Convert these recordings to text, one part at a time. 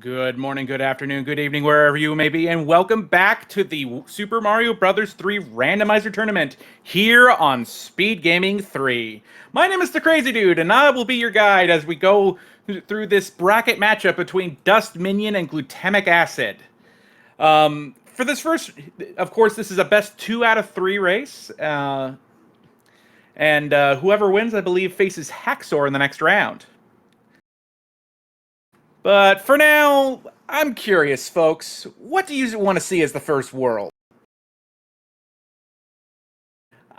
Good morning, good afternoon, good evening, wherever you may be, and welcome back to the Super Mario Bros. 3 Randomizer Tournament here on SpeedGaming 3. My name is the Crazy Dude, and I will be your guide as we go through this bracket matchup between Dustminion and Glutamic Acid. For this first, of course, this is a best 2 out of 3 race, and whoever wins, I believe, faces Haxor in the next round. But for now, I'm curious, folks. What do you want to see as the first world?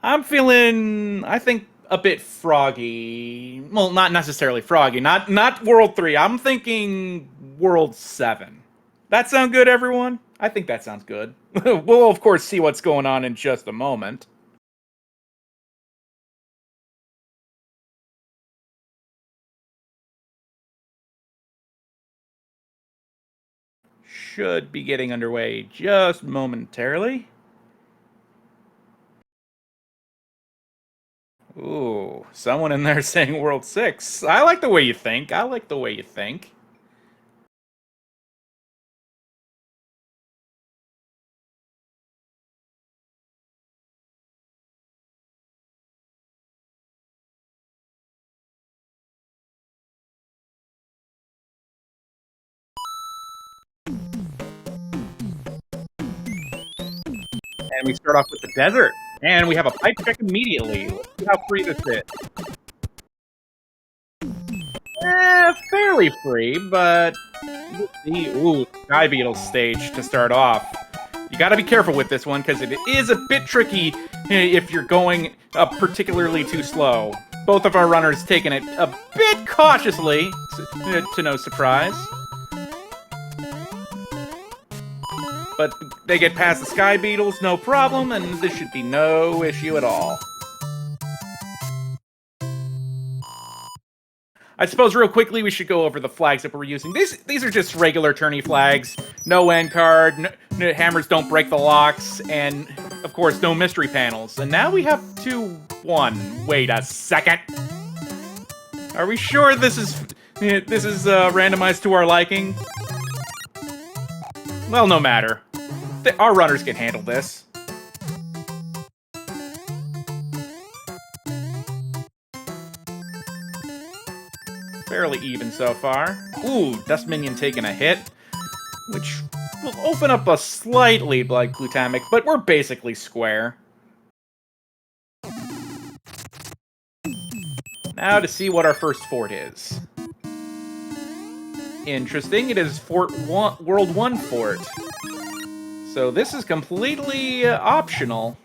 I'm feeling, I think, a bit froggy. Well, not necessarily froggy. Not World 3. I'm thinking World 7. That sound good, everyone? I think that sounds good. We'll, of course, see what's going on in just a moment. Should be getting underway just momentarily. Ooh, someone in there saying World 6. I like the way you think. I like the way you think. And we start off with the desert. And we have a pipe check immediately. Let's see how free this is. Fairly free, but let's see. Ooh, Sky Beetle stage to start off. You gotta be careful with this one, because it is a bit tricky if you're going up particularly too slow. Both of our runners taking it a bit cautiously, to no surprise. But they get past the Sky Beetles, no problem, and this should be no issue at all. I suppose real quickly we should go over the flags that we're using. These are just regular tourney flags. No end card, no, hammers don't break the locks, and of course no mystery panels. And now we have 2-1. Wait a second. Are we sure this is randomized to our liking? Well, no matter. Our runners can handle this. Fairly even so far. Ooh, Dustminion taking a hit, which will open up a slight lead like Glutamic, but we're basically square. Now to see what our first fort is. Interesting, it is World 1 fort. So this is completely optional.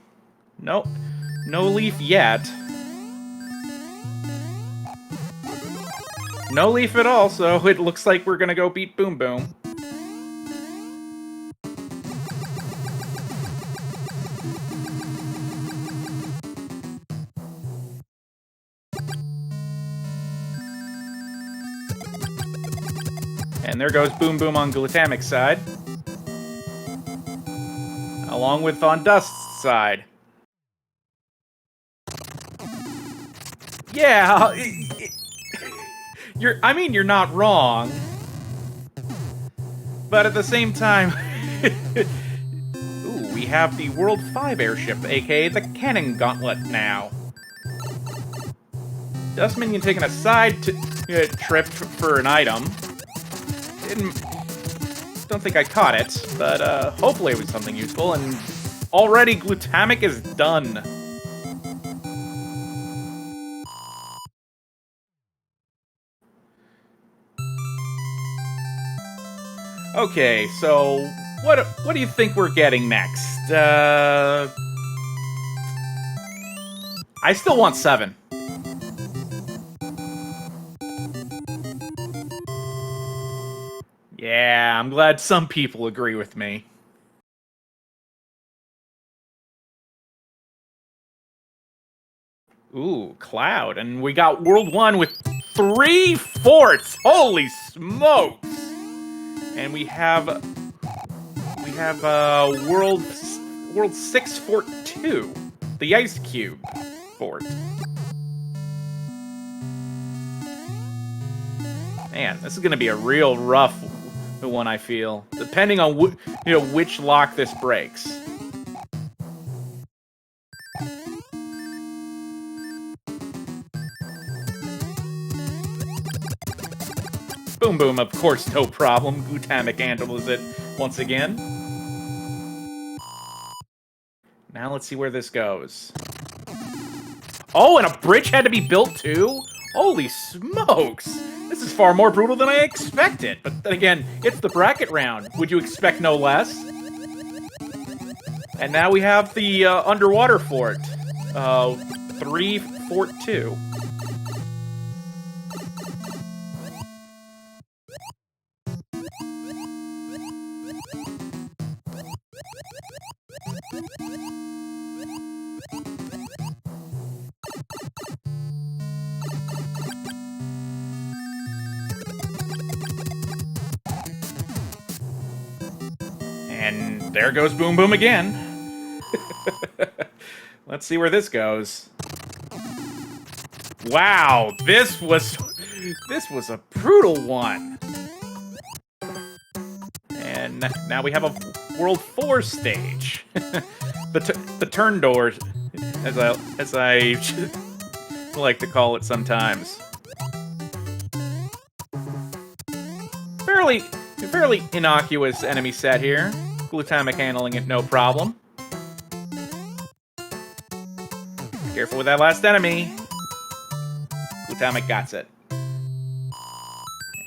Nope, no leaf yet. No leaf at all, so it looks like we're gonna go beat Boom Boom. And there goes Boom Boom on Glutamic's side. Along with on Dust's side. Yeah, you're not wrong. But at the same time, ooh, we have the World 5 airship, aka the Cannon Gauntlet now. Dustminion taking a side trip for an item. Don't think I caught it, but hopefully it was something useful, and already Glutamic is done. Okay, so what do you think we're getting next? I still want 7. Yeah, I'm glad some people agree with me. Ooh, Cloud, and we got World 1 with 3 forts! Holy smokes! And we have World 6 Fort 2, the Ice Cube fort. Man, this is gonna be a real rough the one I feel, depending on which lock this breaks. Boom boom, of course, no problem. Glutamic handles it once again. Now let's see where this goes. Oh, and a bridge had to be built too? Holy smokes! This is far more brutal than I expected. But then again, it's the bracket round. Would you expect no less? And now we have the underwater fort. 3 Fort 2. And there goes Boom Boom again. Let's see where this goes. Wow, this was a brutal one. And now we have a World 4 stage. the turn doors, as I like to call it sometimes. Fairly innocuous enemy set here. Glutamic handling it no problem. Careful with that last enemy. Glutamic got it.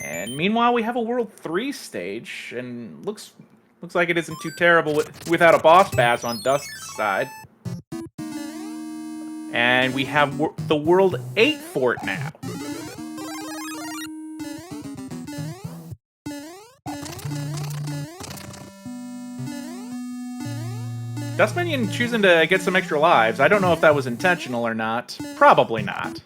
And meanwhile, we have a World 3 stage, and looks like it isn't too terrible without a boss pass on Dust's side. And we have the World 8 fort now. Dustminion choosing to get some extra lives. I don't know if that was intentional or not. Probably not.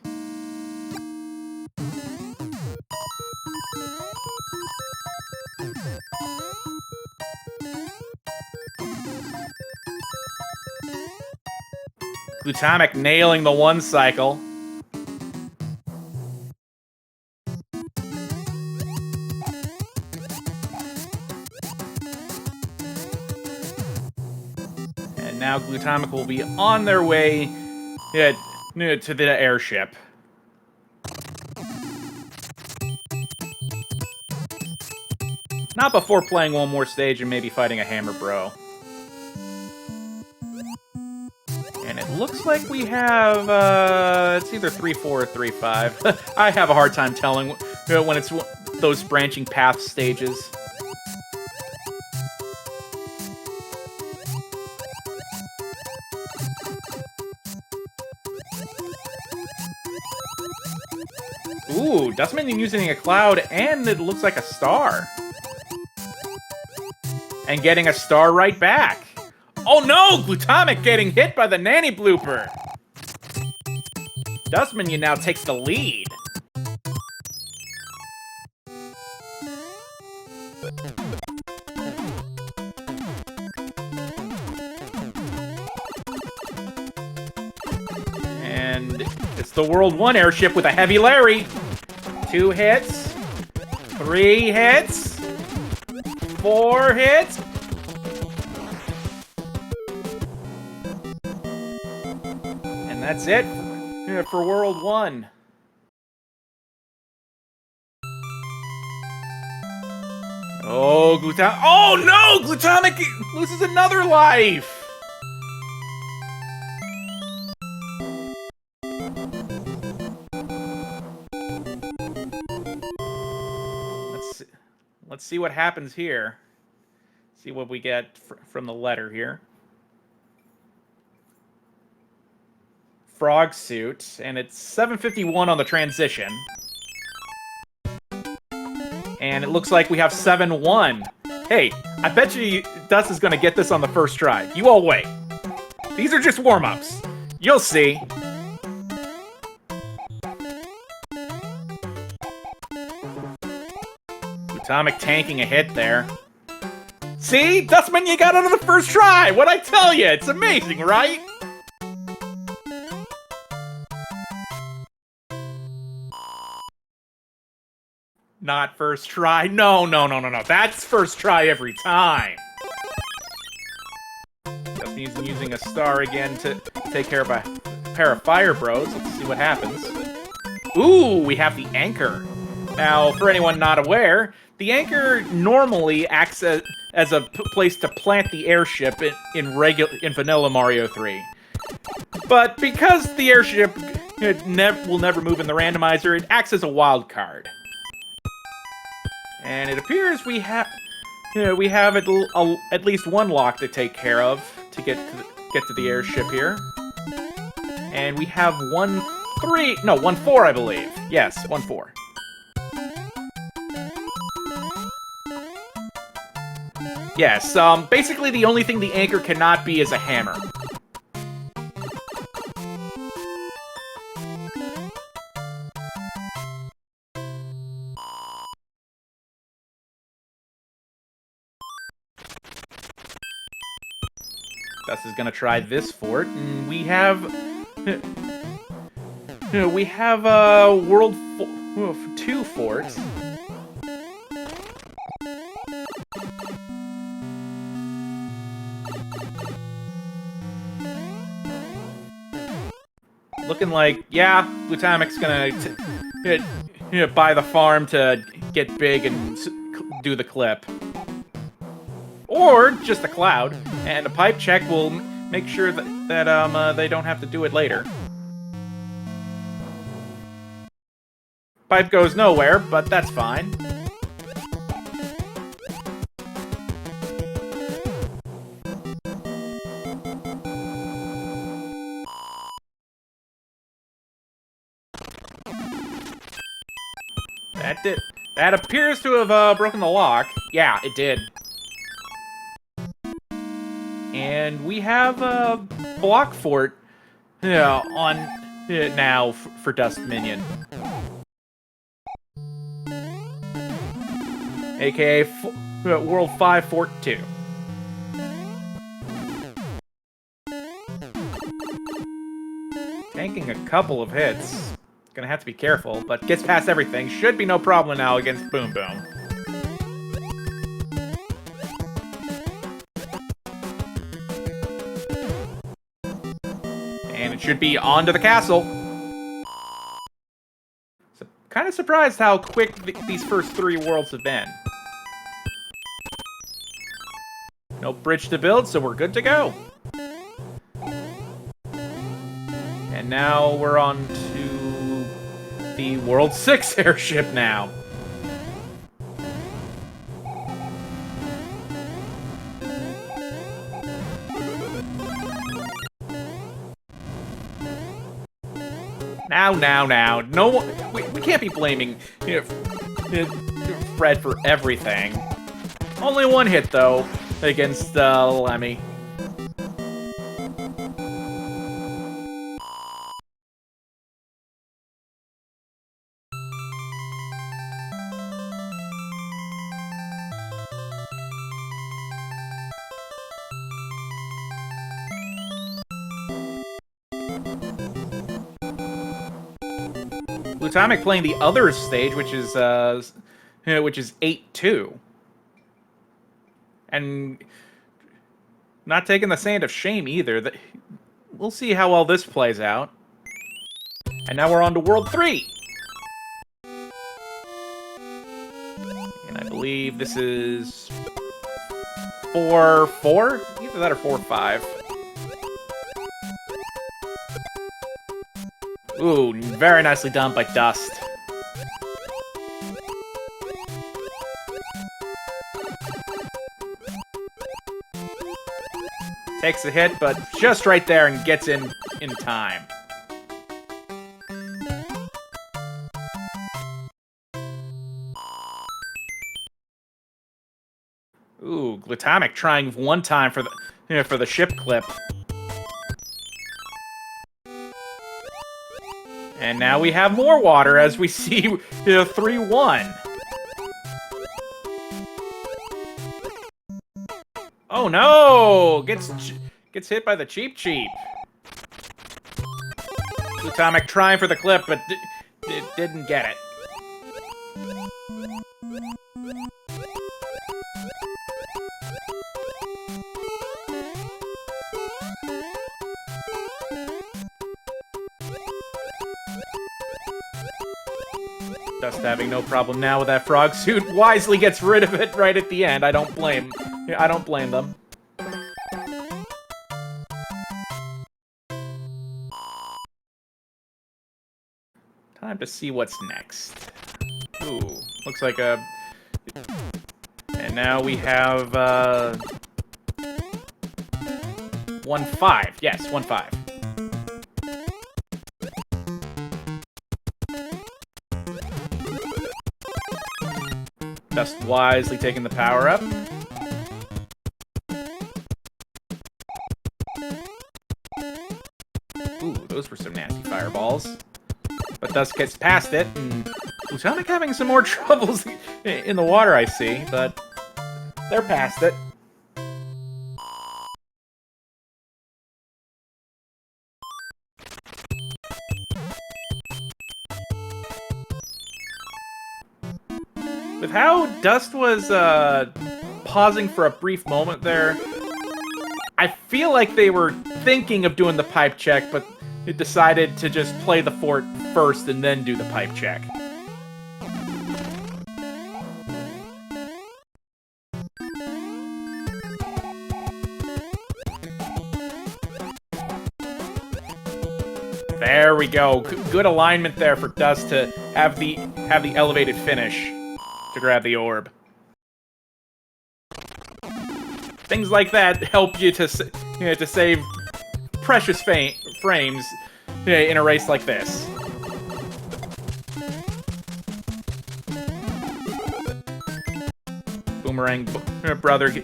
Glutamic nailing the one cycle. And now Glutamic will be on their way to the airship. Not before playing one more stage and maybe fighting a Hammer Bro. And it looks like we have, it's either 3-4 or 3-5. I have a hard time telling when it's those branching path stages. Ooh, Dustminion using a cloud, and it looks like a star. And getting a star right back. Oh no! Glutamic getting hit by the nanny blooper! Dustminion now takes the lead. And it's the World 1 airship with a Heavy Larry. 2 hits. 3 hits. 4 hits. And that's it for World 1. Oh, Glutamic. Oh no! Glutamic loses another life! Let's see what happens here. See what we get from the letter here. Frog suit, and it's 751 on the transition. And it looks like we have 7-1. Hey, I bet you Dust is going to get this on the first try. You all wait. These are just warm-ups. You'll see. Glutamic tanking a hit there. See? Dustman, you got it on the first try! What'd I tell you? It's amazing, right? Not first try. No. That's first try every time. Just using a star again to take care of a pair of fire bros. Let's see what happens. Ooh, we have the anchor. Now, for anyone not aware, the anchor normally acts as a place to plant the airship in vanilla Mario 3. But because the airship will never move in the randomizer, it acts as a wild card. And it appears we have at least one lock to take care of to get to the airship here. And we have 1-4, I believe. Yes, 1-4. Yes, basically the only thing the anchor cannot be is a hammer. Dust is gonna try this fort, and we have world 2 forts. Looking like, yeah, Glutamic's gonna buy the farm to get big and do the clip. Or just a cloud, and a pipe check will make sure that they don't have to do it later. Pipe goes nowhere, but that's fine. That appears to have broken the lock. Yeah, it did. And we have a block fort on now for Dustminion. AKA World 5 Fort 2. Tanking a couple of hits. Gonna have to be careful, but gets past everything. Should be no problem now against Boom Boom. And it should be on to the castle. So, kind of surprised how quick these first 3 worlds have been. No bridge to build, so we're good to go. And now we're on to the World 6 airship now. Now. No, we can't be blaming Fred for everything. Only 1 hit, though, against Lemmy. Glutamik playing the other stage, which is 8-2, and not taking the Sand of Shame either. We'll see how well this plays out. And now we're on to World 3, and I believe this is 4-4, either that or 4-5. Ooh, very nicely done by Dust. Takes a hit, but just right there and gets in time. Ooh, Glutamik trying 1 time for the ship clip. And now we have more water as we see 3-1. Oh no! Gets hit by the Cheep. Glutamik trying for the clip, but didn't get it. Dust having no problem now with that frog suit, wisely gets rid of it right at the end. I don't blame them. Time to see what's next. Ooh, looks like a... And now we have, 1-5. Yes, 1-5. Dust wisely taking the power up. Ooh, those were some nasty fireballs. But Dust gets past it, and Plutonic having some more troubles in the water, I see, but they're past it. With how Dust was pausing for a brief moment there, I feel like they were thinking of doing the pipe check, but it decided to just play the fort first and then do the pipe check. There we go. Good alignment there for Dust to have the elevated finish to grab the orb. Things like that help you to save precious frames in a race like this. Boomerang Brother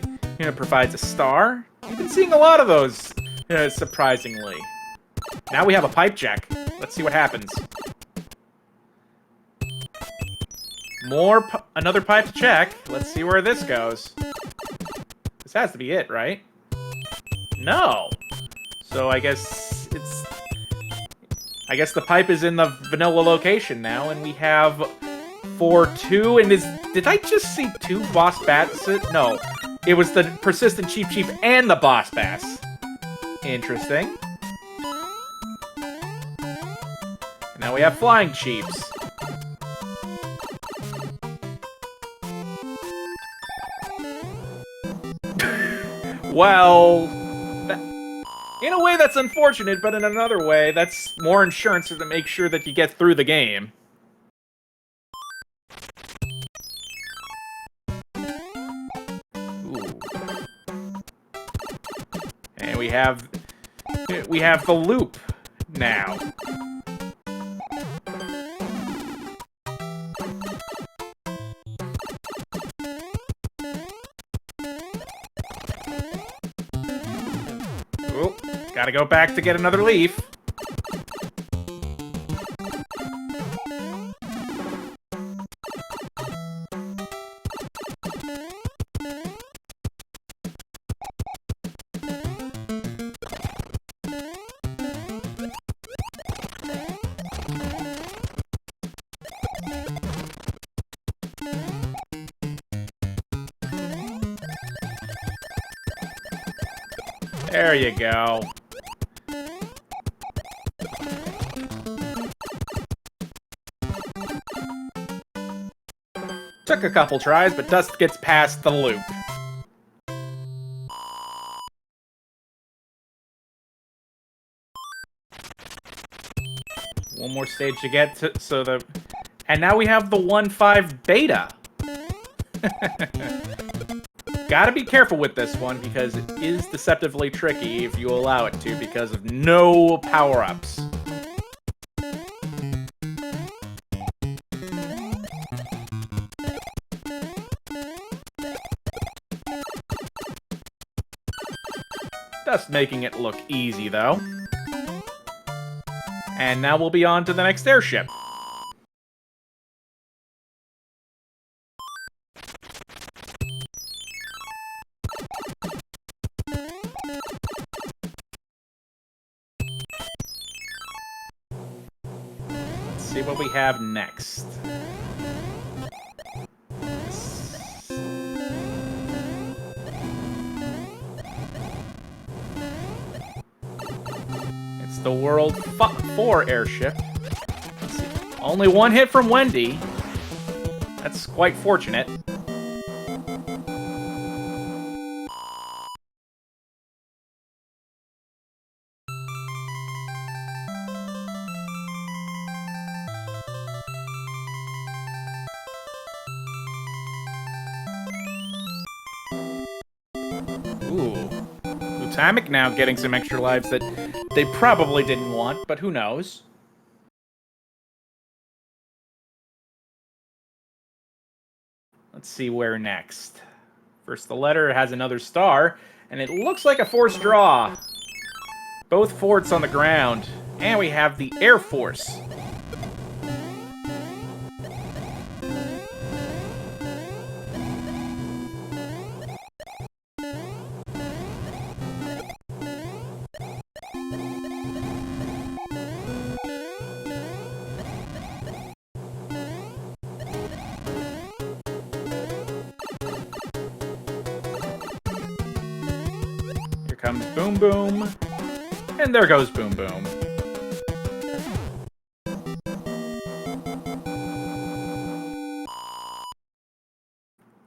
provides a star. You've been seeing a lot of those, surprisingly. Now we have a pipe check. Let's see what happens. Another pipe to check. Let's see where this goes. This has to be it, right? No. So I guess the pipe is in the vanilla location now, and we have 4-2. And did I just see 2 boss bats? No, it was the persistent Chief and the boss bass. Interesting. Now we have flying chiefs. Well, in a way that's unfortunate, but in another way, that's more insurance to make sure that you get through the game. Ooh. And we have the loop now. Oh, gotta go back to get another leaf. There you go. Took a couple tries, but Dust gets past the loop. One more stage to get to, and now we have the 1-5 beta. Gotta be careful with this one, because it is deceptively tricky if you allow it to, because of no power-ups. Just making it look easy, though. And now we'll be on to the next airship. See what we have next. the World 4 airship. Let's see. Only one hit from Wendy. That's quite fortunate. Ooh. Lutamic now getting some extra lives that they probably didn't want, but who knows? Let's see where next. First, the letter has another star, and it looks like a forced draw. Both forts on the ground, and we have the Air Force. Comes Boom Boom, and there goes Boom Boom.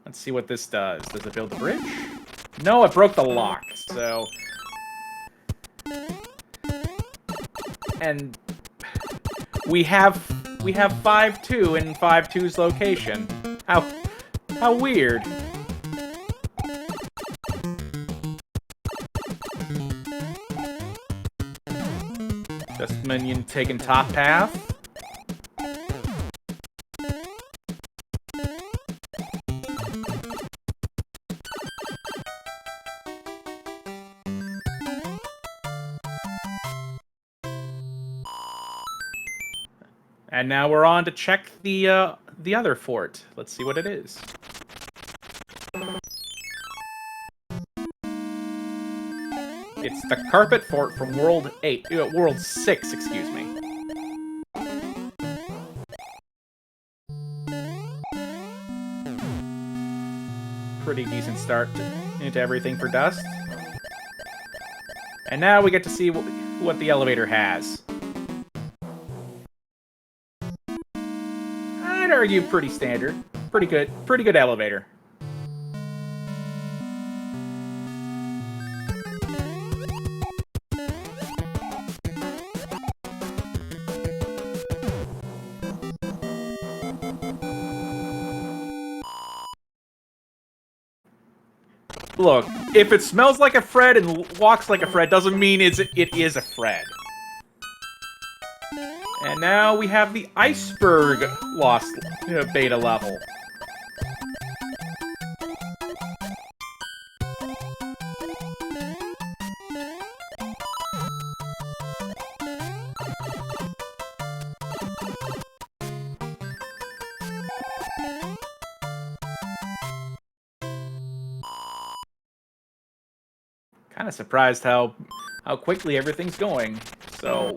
Let's see what this does. Does it build the bridge? No, it broke the lock, so... And... We have 5-2 in 5-2's location. How weird. Dustminion taking top path. And now we're on to check the other fort. Let's see what it is. It's the Carpet Fort from World 6, excuse me. Pretty decent start into everything for Dust. And now we get to see what the elevator has. I'd argue pretty standard. Pretty good elevator. Look, if it smells like a Fred and walks like a Fred, doesn't mean it is a Fred. And now we have the Iceberg Lost beta level. Kind of surprised how quickly everything's going. So,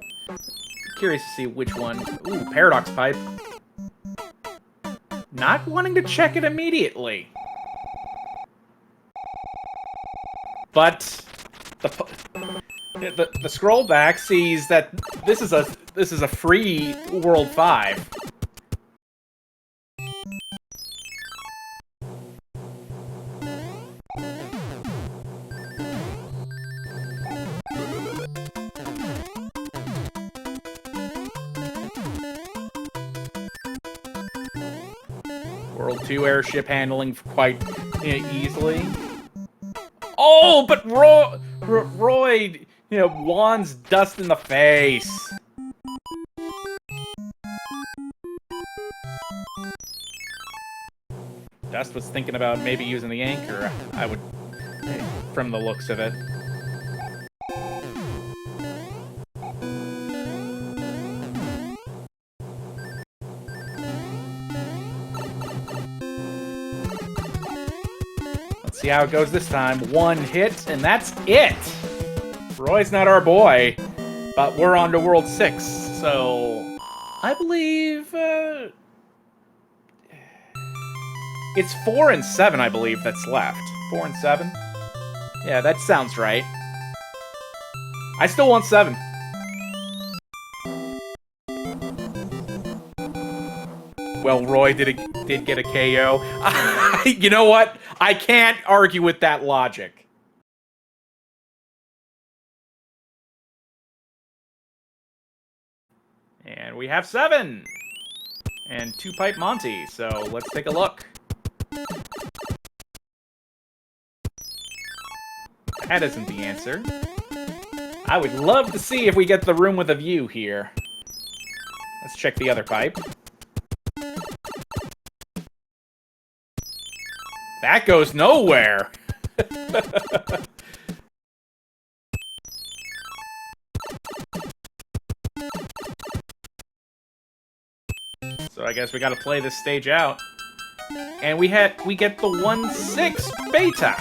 curious to see which one. Ooh, Paradox Pipe. Not wanting to check it immediately. But the scroll back sees that this is a free World 5. World 2 airship handling quite easily. Oh, but Roy, wands Dust in the face. Dust was thinking about maybe using the anchor, I would, from the looks of it. See how it goes this time. One hit, and that's it! Roy's not our boy, but we're on to World 6, so... I believe... It's 4 and 7, I believe, that's left. 4 and 7? Yeah, that sounds right. I still want 7. Well, Roy did get a KO. You know what? I can't argue with that logic. And we have 7. And 2-pipe Monty, so let's take a look. That isn't the answer. I would love to see if we get the room with a view here. Let's check the other pipe. That goes nowhere! So I guess we gotta play this stage out. And we get the 1-6 beta!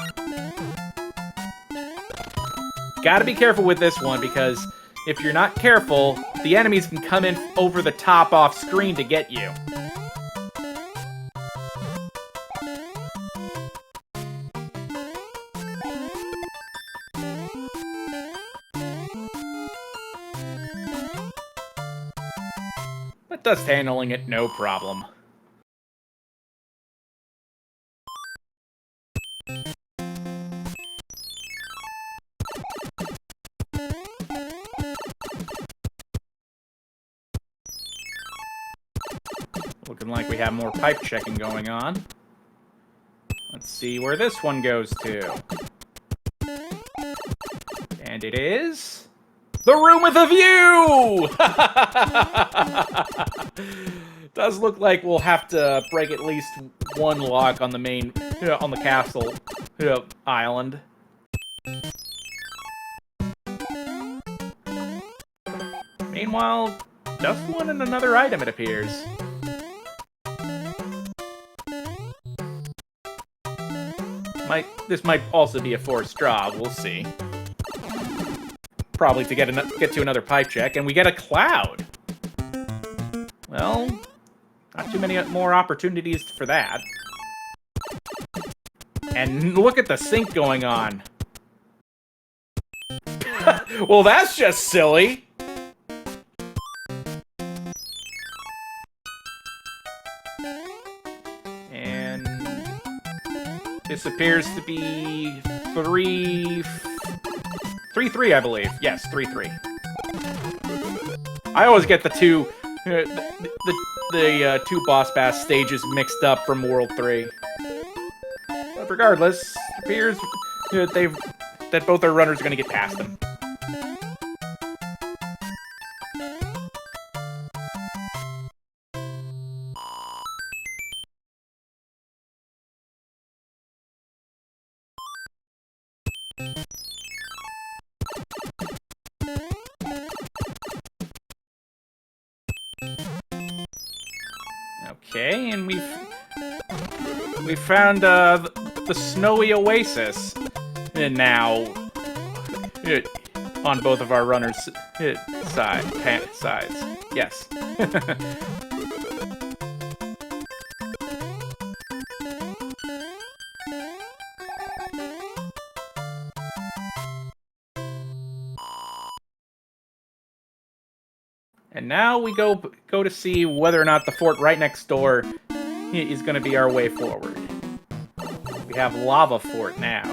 Gotta be careful with this one, because if you're not careful, the enemies can come in over the top off screen to get you. But Dust handling it no problem. Looking like we have more pipe checking going on. Let's see where this one goes to. And it is... the room with a view! Does look like we'll have to break at least one lock on the main... on the castle island. Meanwhile, Dust won in another item, it appears. This might also be a forced draw, we'll see. Probably to get to another pipe check, and we get a cloud! Well, not too many more opportunities for that. And look at the sync going on! Well, that's just silly! And... this appears to be 3-3, I believe. Yes, 3-3. I always get the two two boss bass stages mixed up from World 3. But regardless, it appears that both our runners are going to get past them. Okay, and we found the snowy oasis now on both of our runners' sides. Yes. And now we go to see whether or not the fort right next door is going to be our way forward. We have Lava Fort now.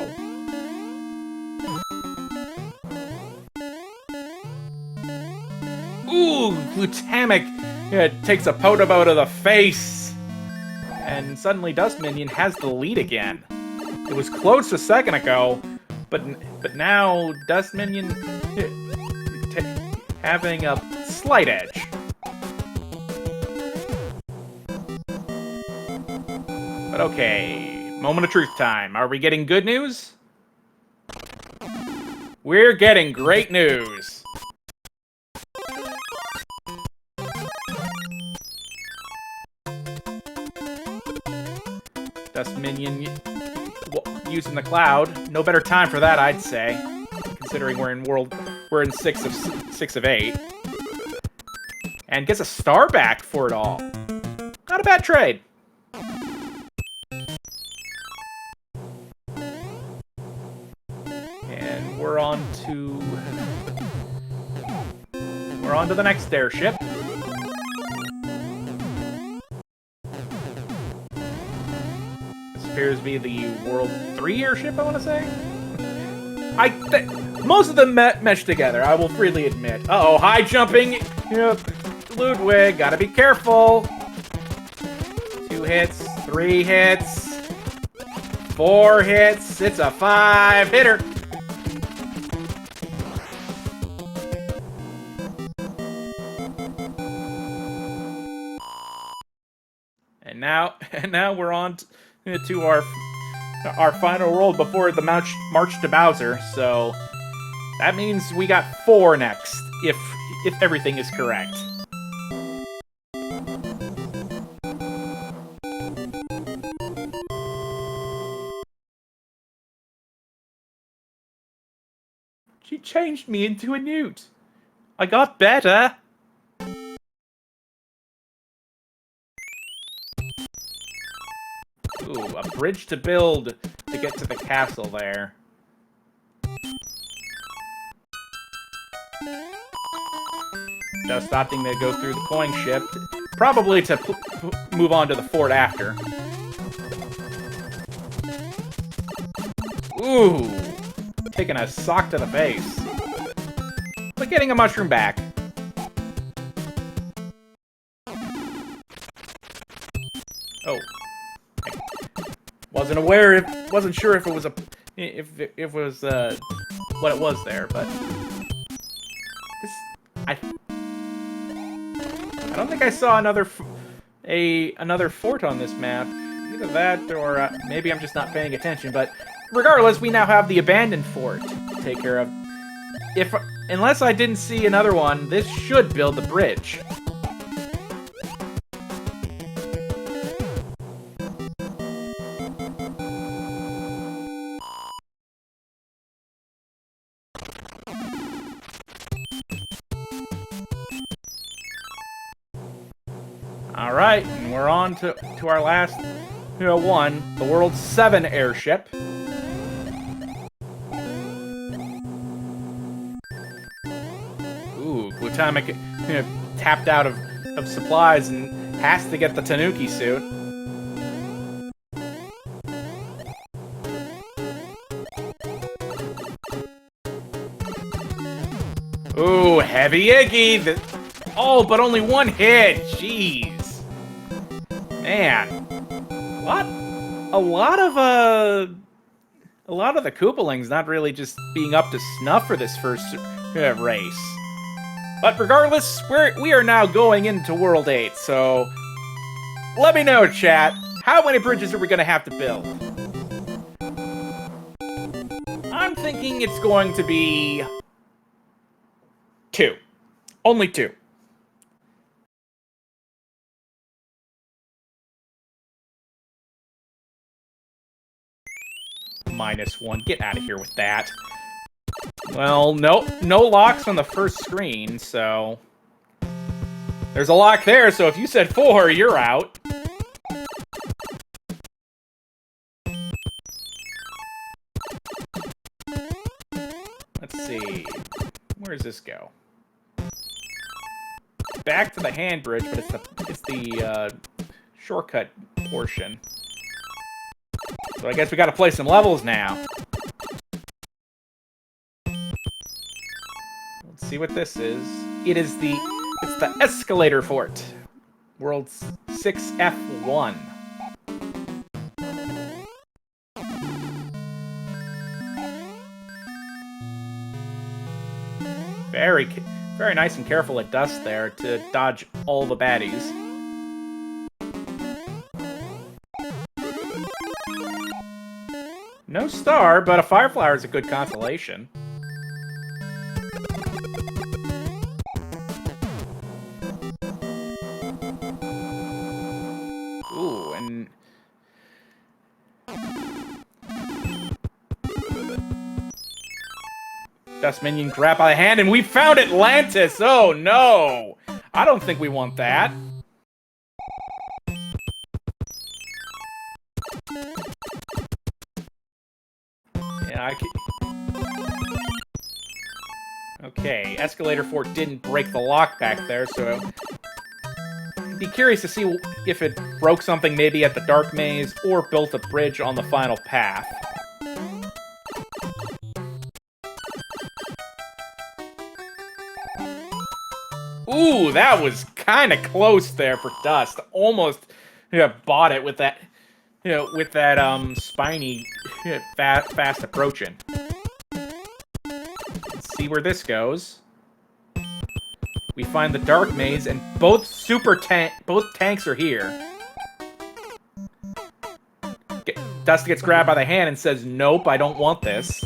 Ooh, Glutamic takes a Podobo to the face! And suddenly Dustminion has the lead again. It was close a second ago, but now Dustminion having a slight edge. But okay, moment of truth time. Are we getting good news? We're getting great news. Dustminion using the cloud. No better time for that, I'd say. Considering we're in 6 of 8. And gets a star back for it all. Not a bad trade. And we're on to the next airship. appears to be the World 3 airship, I want to say. Most of them mesh together, I will freely admit. Uh-oh, high jumping! You know, Ludwig, gotta be careful. 2 hits, 3 hits, 4 hits, it's a 5-hitter. And now we're on to our final world before the march to Bowser. So that means we got 4 next, if everything is correct. She changed me into a newt. I got better. Ooh, a bridge to build to get to the castle there. Just opting to go through the coin ship, probably to move on to the fort after. Ooh, taking a sock to the face, but getting a mushroom back. Oh. Wasn't sure if it was what it was there, but I don't think I saw another fort on this map. Either that, or maybe I'm just not paying attention. But regardless, we now have the abandoned fort to take care of. Unless I didn't see another one, this should build the bridge. Alright, and we're on to our last one, the World 7 airship. Ooh, Glutamic tapped out of supplies and has to get the Tanuki suit. Ooh, Heavy Iggy! Oh, but only 1 hit! Jeez. Man, a lot of the Koopalings not really just being up to snuff for this first race. But regardless, we are now going into World 8, so let me know, chat, how many bridges are we gonna have to build? I'm thinking it's going to be 2. Only 2. -1. Get out of here with that. Well, no locks on the first screen, so there's a lock there, so if you said 4, you're out. Let's see. Where does this go? Back to the hand bridge, but it's the shortcut portion. So I guess we gotta play some levels now. Let's see what this is. It's the escalator fort. World 6F1. Very nice and careful at Dust there to dodge all the baddies. No star, but a fire flower is a good consolation. Ooh, and Dustminion grab by the hand, and we found Atlantis! Oh no! I don't think we want that. Okay, Escalator Fort didn't break the lock back there, so be curious to see if it broke something maybe at the Dark Maze or built a bridge on the final path. Ooh, that was kind of close there for Dust. Almost bought it with that, spiny, fast approaching. Let's see where this goes. We find the Dark Maze, and both tanks are here. Dust gets grabbed by the hand and says, "Nope, I don't want this."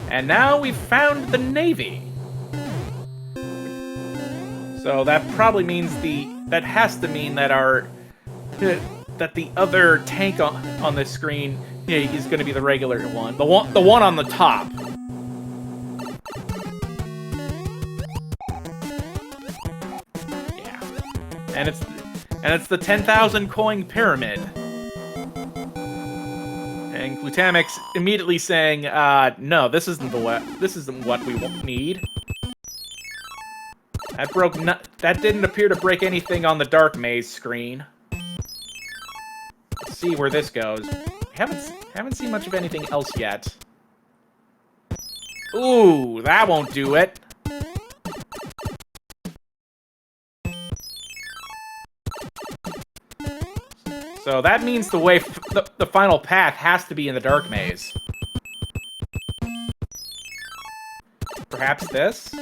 And now we've found the Navy. So that probably means that has to mean that that the other tank on this screen is going to be the regular one, the one on the top. Yeah, and it's the 10,000 coin pyramid. And Glutamix immediately saying, "No, this isn't what we need." That didn't appear to break anything on the Dark Maze screen. Let's see where this goes. Haven't seen much of anything else yet. Ooh, that won't do it. So that means the final path has to be in the Dark Maze. Perhaps this?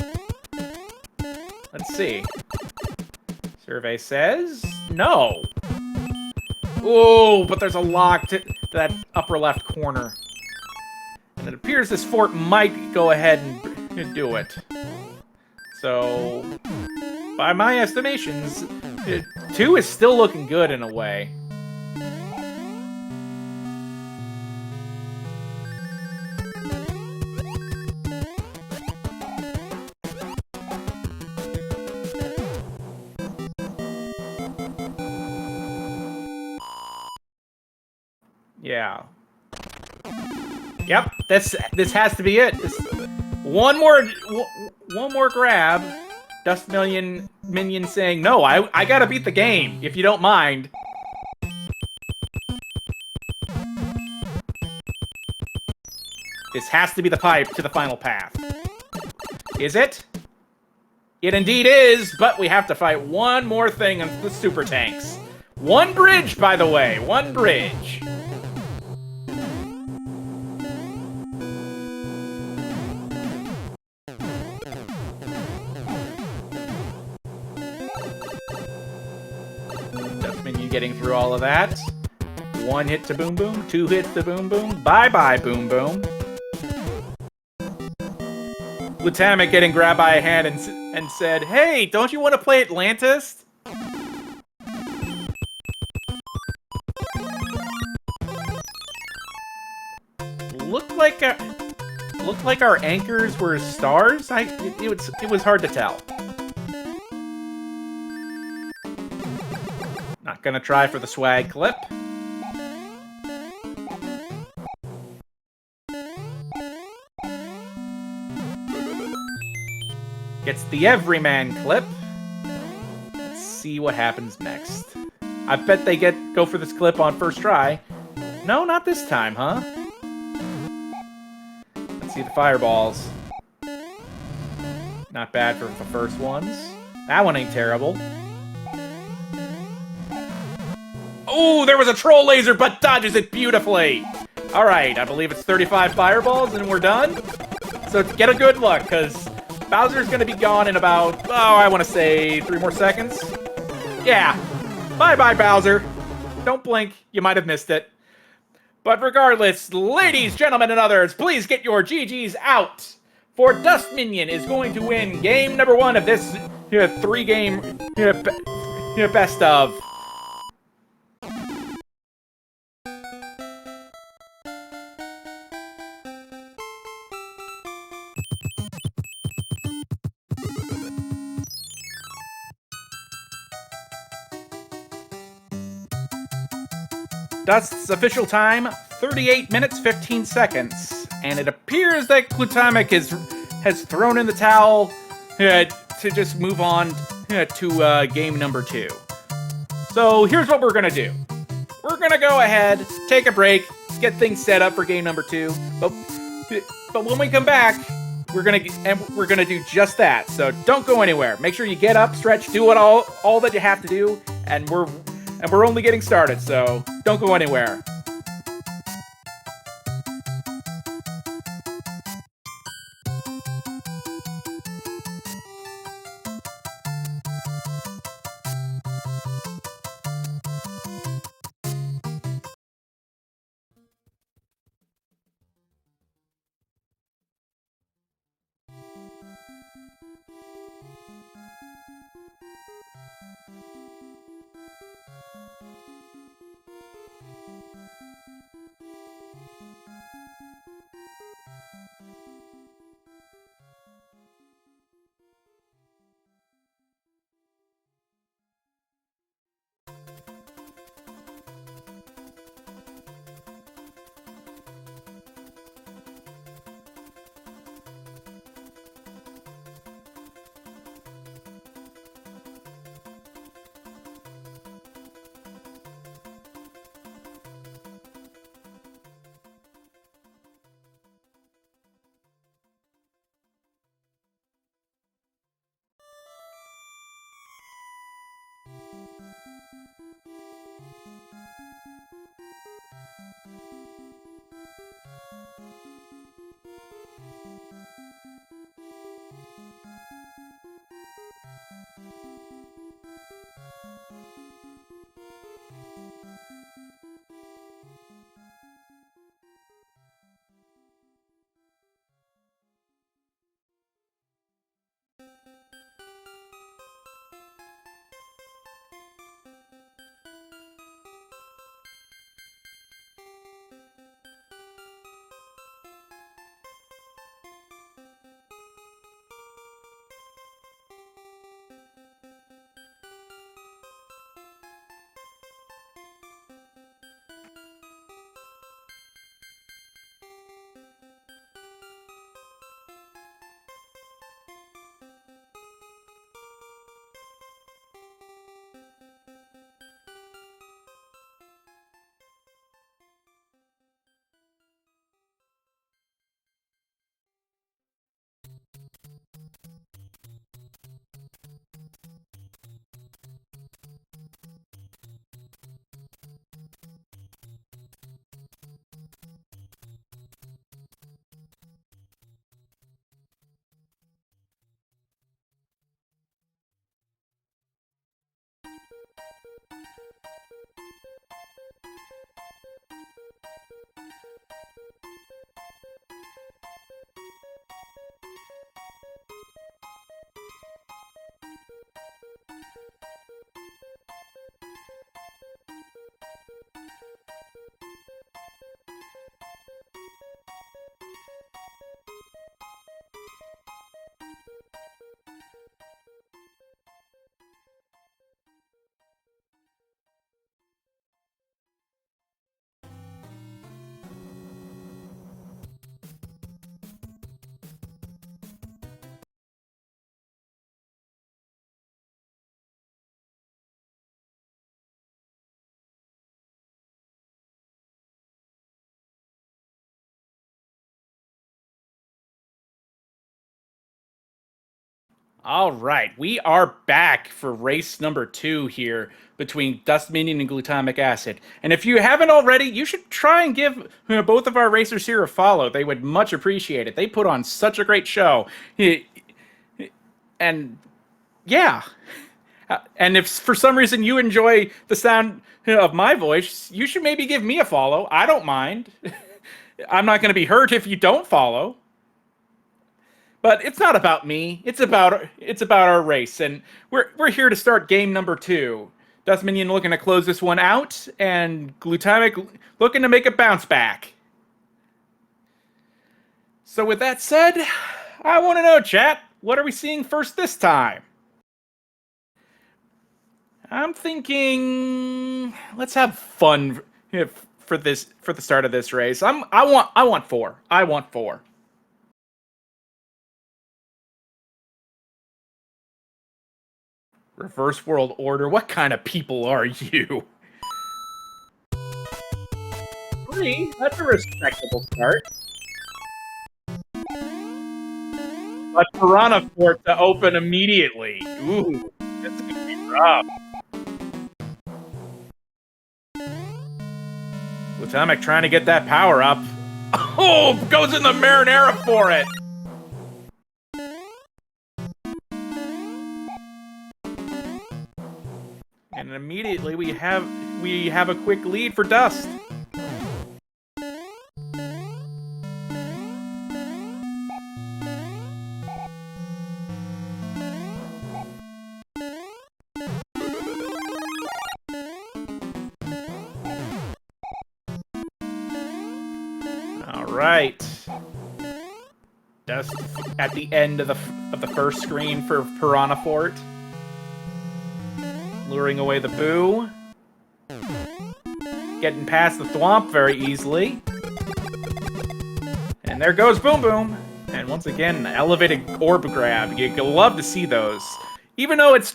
Let's see. Survey says no. Oh, but there's a lock to that upper left corner. And it appears this fort might go ahead and do it. So, by my estimations, 2 is still looking good in a way. Yeah. Yep, this has to be it. One more grab. Dustminion saying, "No, I gotta beat the game, if you don't mind." This has to be the pipe to the final path. Is it? It indeed is, but we have to fight one more thing on the super tanks. One bridge, by the way. One bridge. Dustminion getting through all of that. 1 hit to Boom Boom, 2 hits to Boom Boom. Bye-bye, Boom Boom. Glutamic getting grabbed by a hand and said, "Hey, don't you want to play Atlantis?" Looked like our anchors were stars. It was hard to tell. Not gonna try for the swag clip. Gets the everyman clip. Let's see what happens next. I bet they go for this clip on first try. No, not this time, huh? Let's see the fireballs. Not bad for the first ones. That one ain't terrible. Oh, there was a troll laser, but dodges it beautifully. All right, I believe it's 35 fireballs, and we're done. So get a good look, because Bowser's going to be gone in about, I want to say 3 more seconds. Yeah. Bye-bye, Bowser. Don't blink. You might have missed it. But regardless, ladies, gentlemen, and others, please get your GGs out. For Dustminion is going to win game number 1 of this 3-game best of. Dust's official time, 38 minutes, 15 seconds. And it appears that Glutamic has thrown in the towel to just move on to game number 2. So here's what we're gonna do. We're gonna go ahead, take a break, get things set up for game number 2. But when we come back, we're gonna do just that. So don't go anywhere. Make sure you get up, stretch, do what all that you have to do, and we're only getting started. So don't go anywhere. All right, we are back for race number 2 here between Dustminion and Glutamic Acid. And if you haven't already, you should try and give both of our racers here a follow. They would much appreciate it. They put on such a great show. And yeah. And if for some reason you enjoy the sound of my voice, you should maybe give me a follow. I don't mind. I'm not going to be hurt if you don't follow. But it's not about me. It's about our race, and we're here to start game number 2. Dustminion looking to close this one out, and Glutamic looking to make a bounce back. So with that said, I want to know, chat, what are we seeing first this time? I'm thinking let's have fun for the start of this race. I want 4. I want 4. Reverse World Order. What kind of people are you? 3? That's a respectable start. But Piranha Fort to open immediately. Ooh, this is gonna be rough. Glutamic trying to get that power up. Oh, goes in the Marinara for it. And immediately we have a quick lead for Dust. All right. Dust at the end of the first screen for Piranha Fort. Luring away the Boo. Getting past the Thwomp very easily. And there goes Boom Boom. And once again, an elevated orb grab. You'd love to see those. Even though it's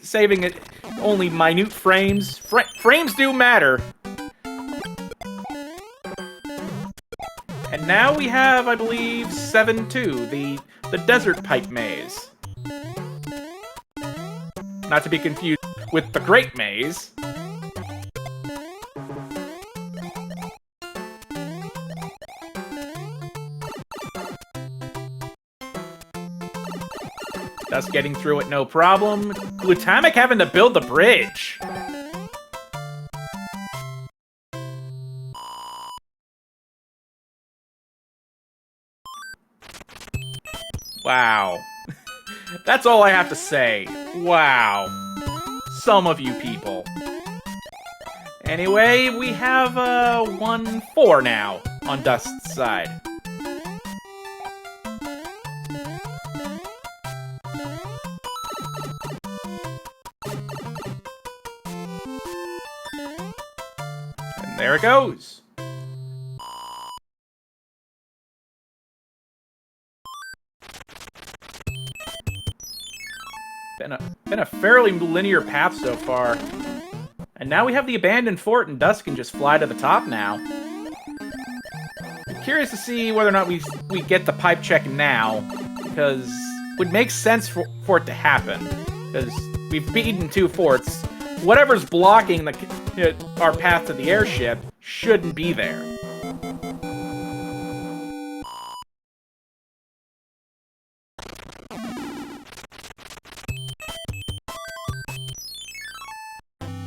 saving it only minute frames. Frames do matter. And now we have, I believe, 7-2, the Desert Pipe Maze. Not to be confused with the Great Maze. Dust getting through it, no problem. Glutamic having to build the bridge. Wow. That's all I have to say. Wow. Some of you people. Anyway, we have 1-4 now on Dust's side. And there it goes. Been a fairly linear path so far. And now we have the abandoned fort, and Dust can just fly to the top now. I'm curious to see whether or not we get the pipe check now, because it would make sense for it to happen. Because we've beaten 2 forts. Whatever's blocking our path to the airship shouldn't be there.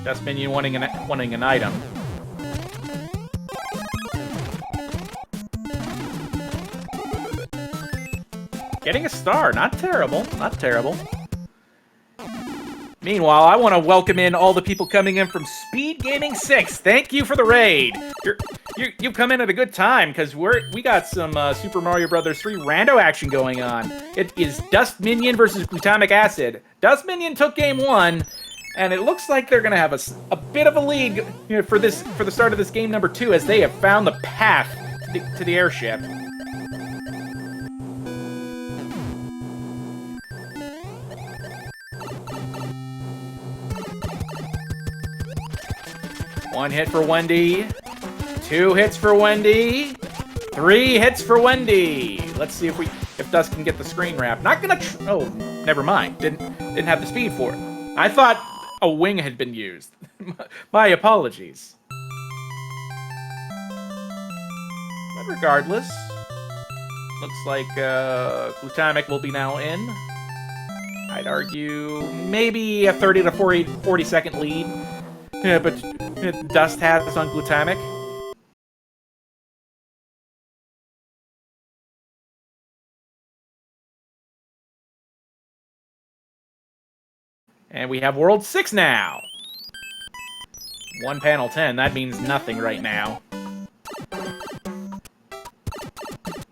Dustminion wanting an item. Getting a star, not terrible, not terrible. Meanwhile, I want to welcome in all the people coming in from SpeedGaming 6. Thank you for the raid. You've come in at a good time because we got some Super Mario Brothers 3 rando action going on. It is Dustminion versus Glutamic Acid. Dustminion took game 1. And it looks like they're going to have a bit of a lead for the start of this game number 2, as they have found the path to the airship. One hit for Wendy. 2 hits for Wendy. 3 hits for Wendy. Let's see if Dust can get the screen wrap. Not gonna. Oh, never mind. Didn't have the speed for it. I thought a wing had been used. My apologies. But regardless, looks like Glutamic will be now in. I'd argue maybe a 30 to 40 second lead. Yeah, but Dust has on Glutamic. And we have World 6 now. 1 panel 10, that means nothing right now.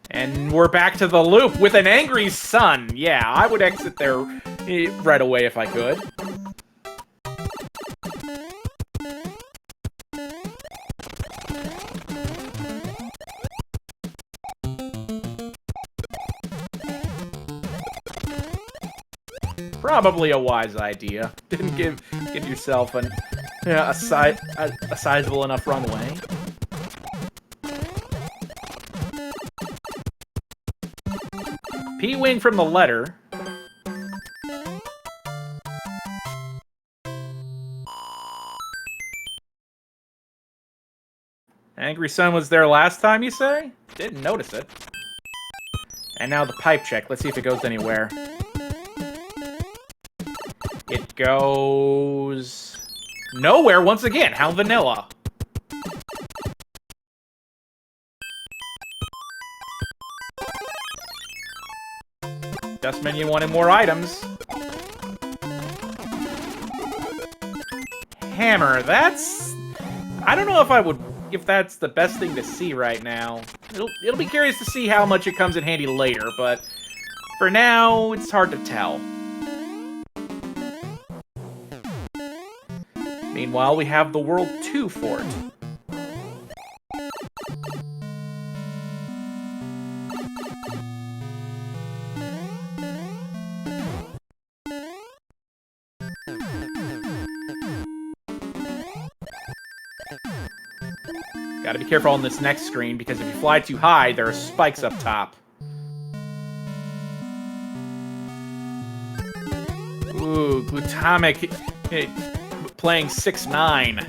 And we're back to the loop with an angry sun. Yeah, I would exit there right away if I could. Probably a wise idea. Didn't give yourself a sizable enough runway. P-wing from the letter. Angry Sun was there last time, you say? Didn't notice it. And now the pipe check. Let's see if it goes anywhere. It goes... nowhere once again. How vanilla. Dustminion wanted more items. Hammer, that's... I don't know if that's the best thing to see right now. It'll be curious to see how much it comes in handy later, but for now, it's hard to tell. Meanwhile, we have the World 2 fort. Gotta be careful on this next screen, because if you fly too high, there are spikes up top. Ooh, Glutamic playing 6-9.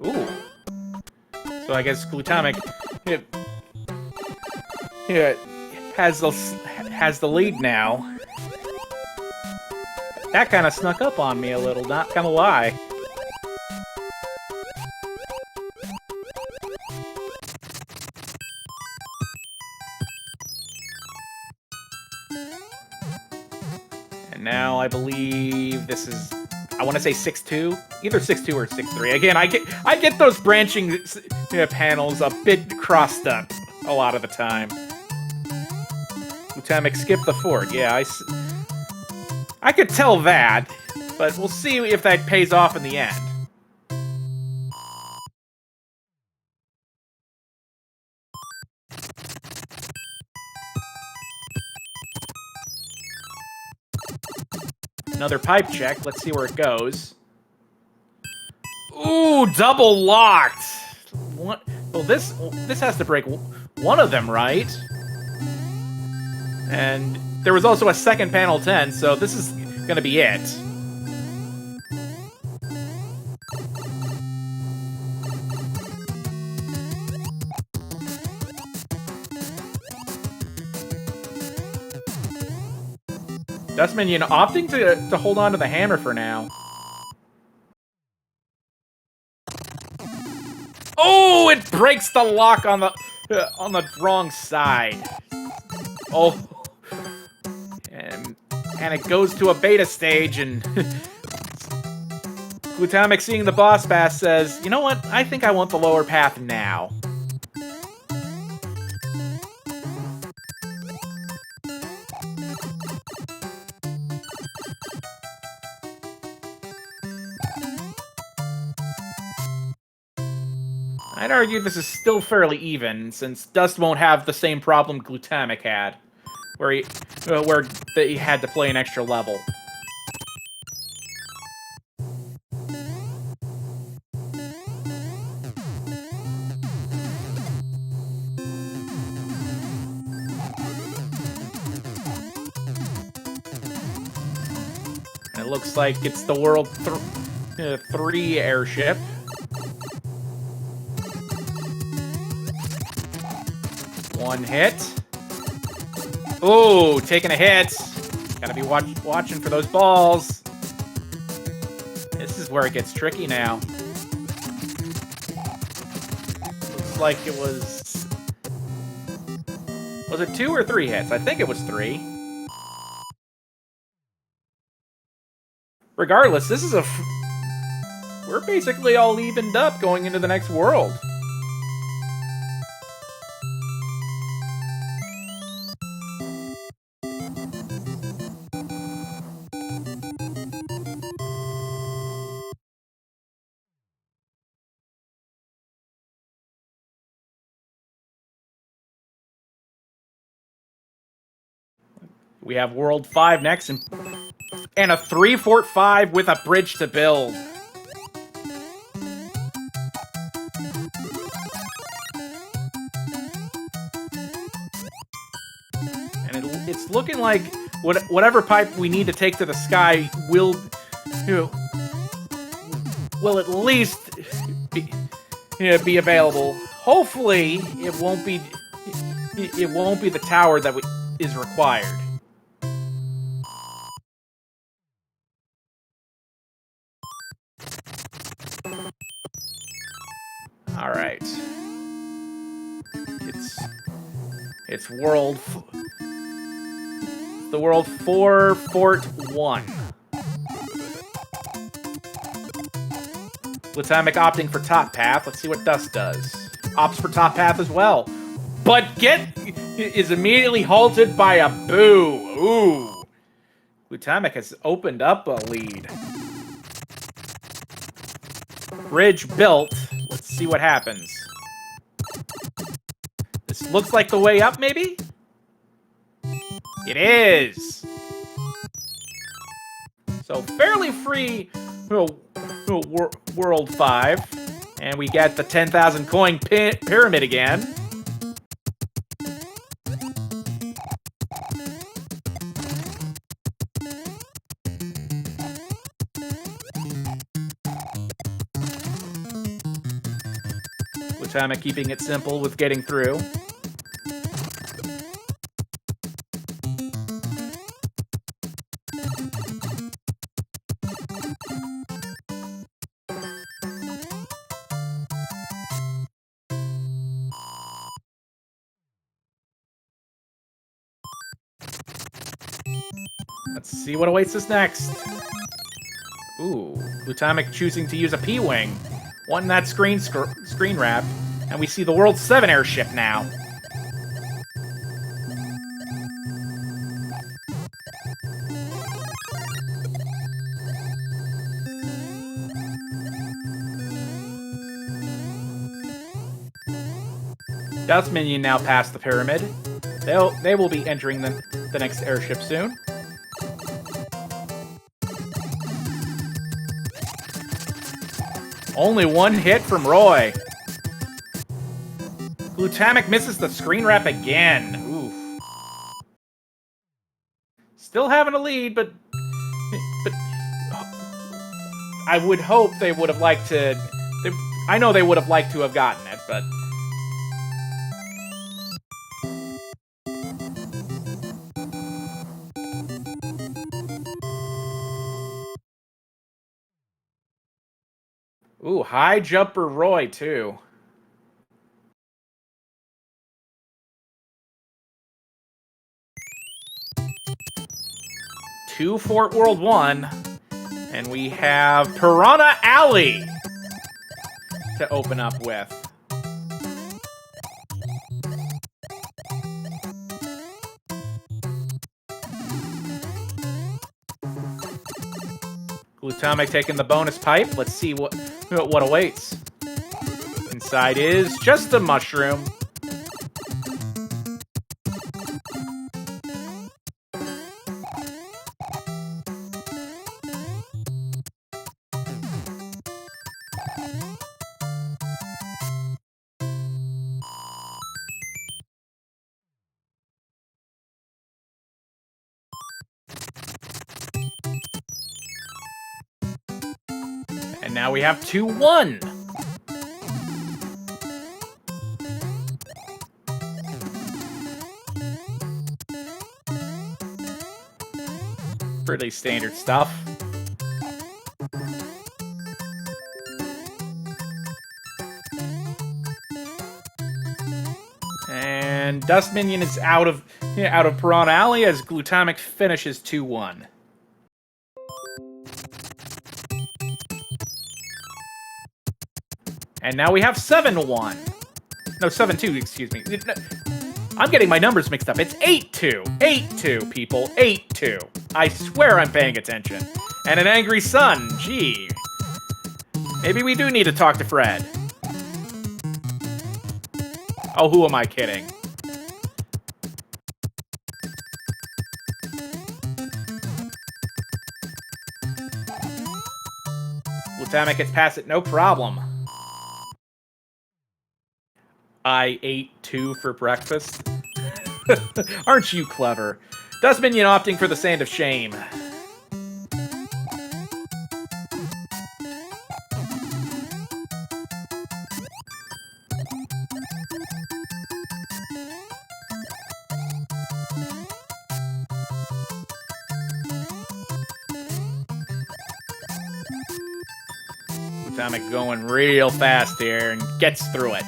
Ooh. So I guess Glutamic has the lead now. That kind of snuck up on me a little, not gonna lie. And now I believe this is, I want to say 6-2, either 6-2 or 6-3. Again, I get those branching panels a bit crossed up a lot of the time. Glutamic skipped the fort. Yeah, I could tell that, but we'll see if that pays off in the end. Another pipe check. Let's see where it goes. Ooh, double locked. What? Well, this has to break one of them, right? And there was also a second panel 10, so this is gonna be it. Dustminion opting to hold on to the hammer for now. Oh, it breaks the lock on the wrong side. Oh, and it goes to a beta stage, and Glutamic, seeing the boss pass, says, "You know what? I think I want the lower path now." I'd argue this is still fairly even, since Dust won't have the same problem Glutamic had, where he had to play an extra level. It looks like it's the World 3 airship. One hit. Oh, taking a hit. Gotta be watching for those balls. This is where it gets tricky now. Looks like it was... Was it 2 or 3 hits? I think it was 3. Regardless, this is we're basically all evened up going into the next world. We have World 5 next, and a 3-fort 5 with a bridge to build. And it's looking like whatever pipe we need to take to the sky will at least be available. Hopefully, it won't be the tower that is required. All right. It's the world 4 fort 1. Platonic opting for top path. Let's see what Dust does. Opts for top path as well. But is immediately halted by a boo. Ooh. Glutamic has opened up a lead. Bridge built. Let's see what happens. This looks like the way up, maybe? It is! So, fairly free World 5. And we get the 10,000 coin pyramid again. Glutamic keeping it simple with getting through. Let's see what awaits us next. Ooh, Glutamic choosing to use a P-Wing. Wanting that screen wrap. And we see the World 7 airship now. Dustminion now past the pyramid. They will be entering the next airship soon. Only one hit from Roy. Glutamic misses the screen wrap again. Oof. Still having a lead, but I would hope they would have liked to. I know they would have liked to have gotten it, but. Ooh, high jumper Roy, too. Two Fort World 1. And we have Piranha Alley to open up with. Glutamic taking the bonus pipe. Let's see what awaits. Inside is just a mushroom. And now we have 2-1. Pretty standard stuff. And Dustminion is out of Piranha Alley as Glutamic finishes 2-1. And now we have 7-1. No, 7-2, excuse me. I'm getting my numbers mixed up. It's 8-2. 8-2, people. 8-2. I swear I'm paying attention. And an angry sun. Gee. Maybe we do need to talk to Fred. Oh, who am I kidding? Utama gets past it, no problem. I ate 2 for breakfast. Aren't you clever? Dustminion opting for the Sand of Shame. Utama going real fast here and gets through it.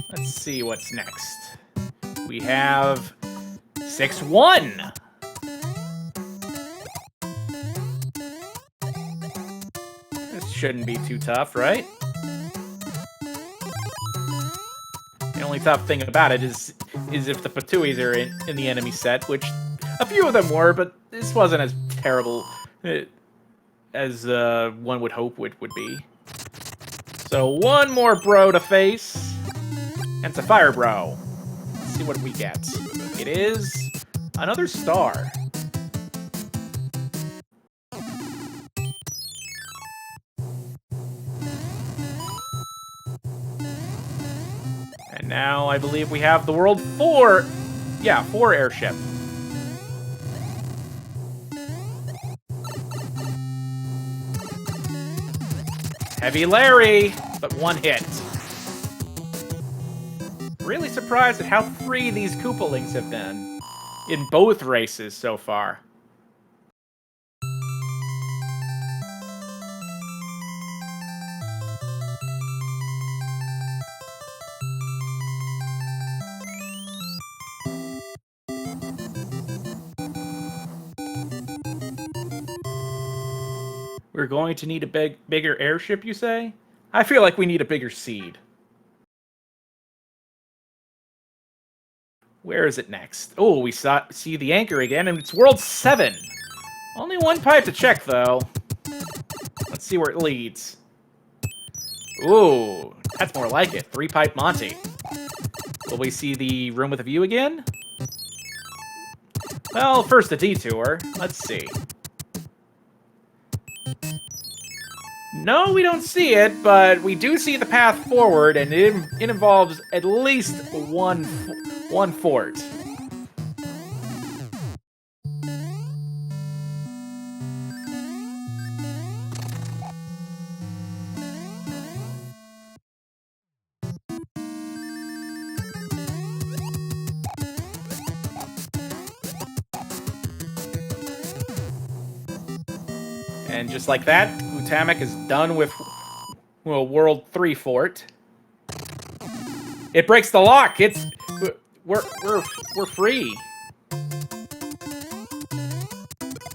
Let's see what's next. We have 6-1. This shouldn't be too tough, right? The only tough thing about it is if the Patuis are in the enemy set, which a few of them were, but this wasn't as terrible as one would hope it would be. So one more bro to face. And it's a fire bro. Let's see what we get. It is another star. And now I believe we have the World 4. Yeah, 4 airship. Heavy Larry, but 1 hit. Really surprised at how free these Koopalings have been in both races so far. We're going to need a bigger airship, you say? I feel like we need a bigger seed. Where is it next? Oh, we see the anchor again, and it's World 7. Only 1 pipe to check, though. Let's see where it leads. Ooh, that's more like it. 3-pipe Monty. Will we see the room with a view again? Well, first a detour. Let's see. No, we don't see it, but we do see the path forward, and it involves at least one fort. And just like that, Utama is done with World 3 fort. It breaks the lock. We're free.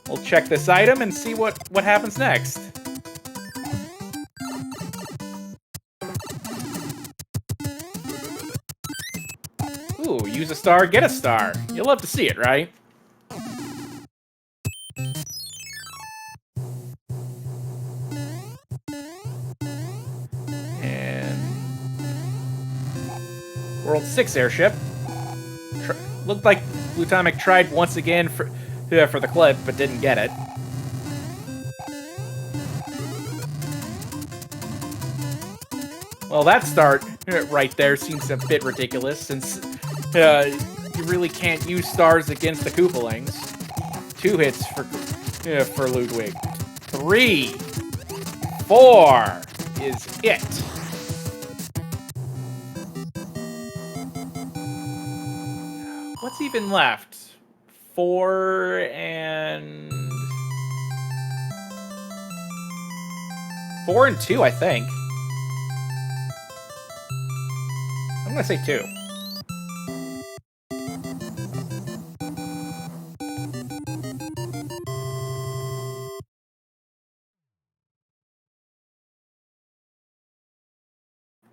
We'll check this item and see what happens next. Ooh, use a star, get a star. You'll love to see it, right? World 6 airship. Looked like Utama tried once again for the clip, but didn't get it. Well, that start right there seems a bit ridiculous, since you really can't use stars against the Koopalings. 2 hits for Ludwig. 3, 4 is it. What's even left? 4 and 2, I think. I'm gonna say 2.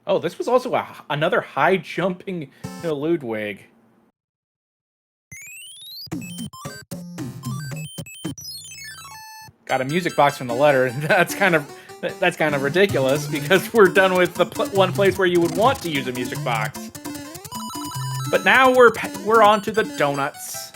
Oh, this was also another high jumping Ludwig. Got a music box from the letter. That's kind of ridiculous, because we're done with the one place where you would want to use a music box. But now we're on to the donuts.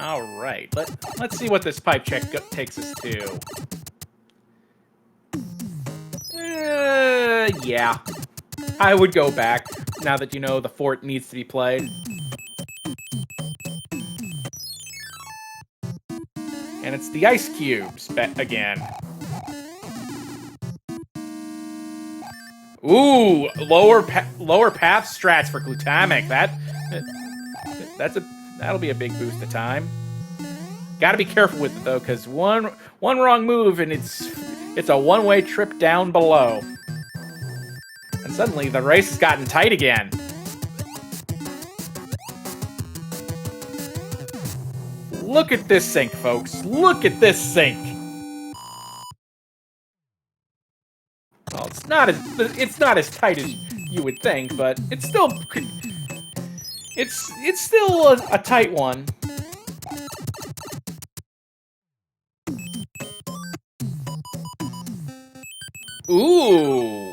All right, let's see what this pipe check takes us to. Yeah. I would go back, now that you know the fort needs to be played. And it's the ice cubes again. Ooh, lower path strats for Glutamic. That'll be a big boost of time. Gotta be careful with it though, because one wrong move and it's a one-way trip down below. And suddenly the race has gotten tight again. Look at this sink, folks. Look at this sink. Well, it's not as tight as you would think, but it's still a tight one. Ooh.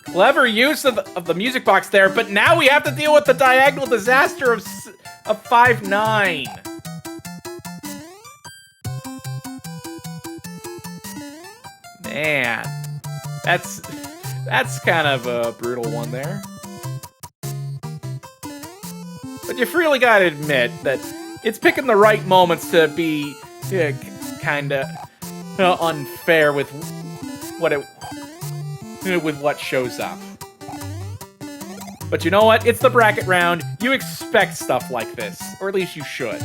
Clever use of the music box there, but now we have to deal with the diagonal disaster of 5-9. Man, that's kind of a brutal one there. But you've really got to admit that it's picking the right moments to be kind of unfair with what shows up. But you know what? It's the bracket round. You expect stuff like this, or at least you should.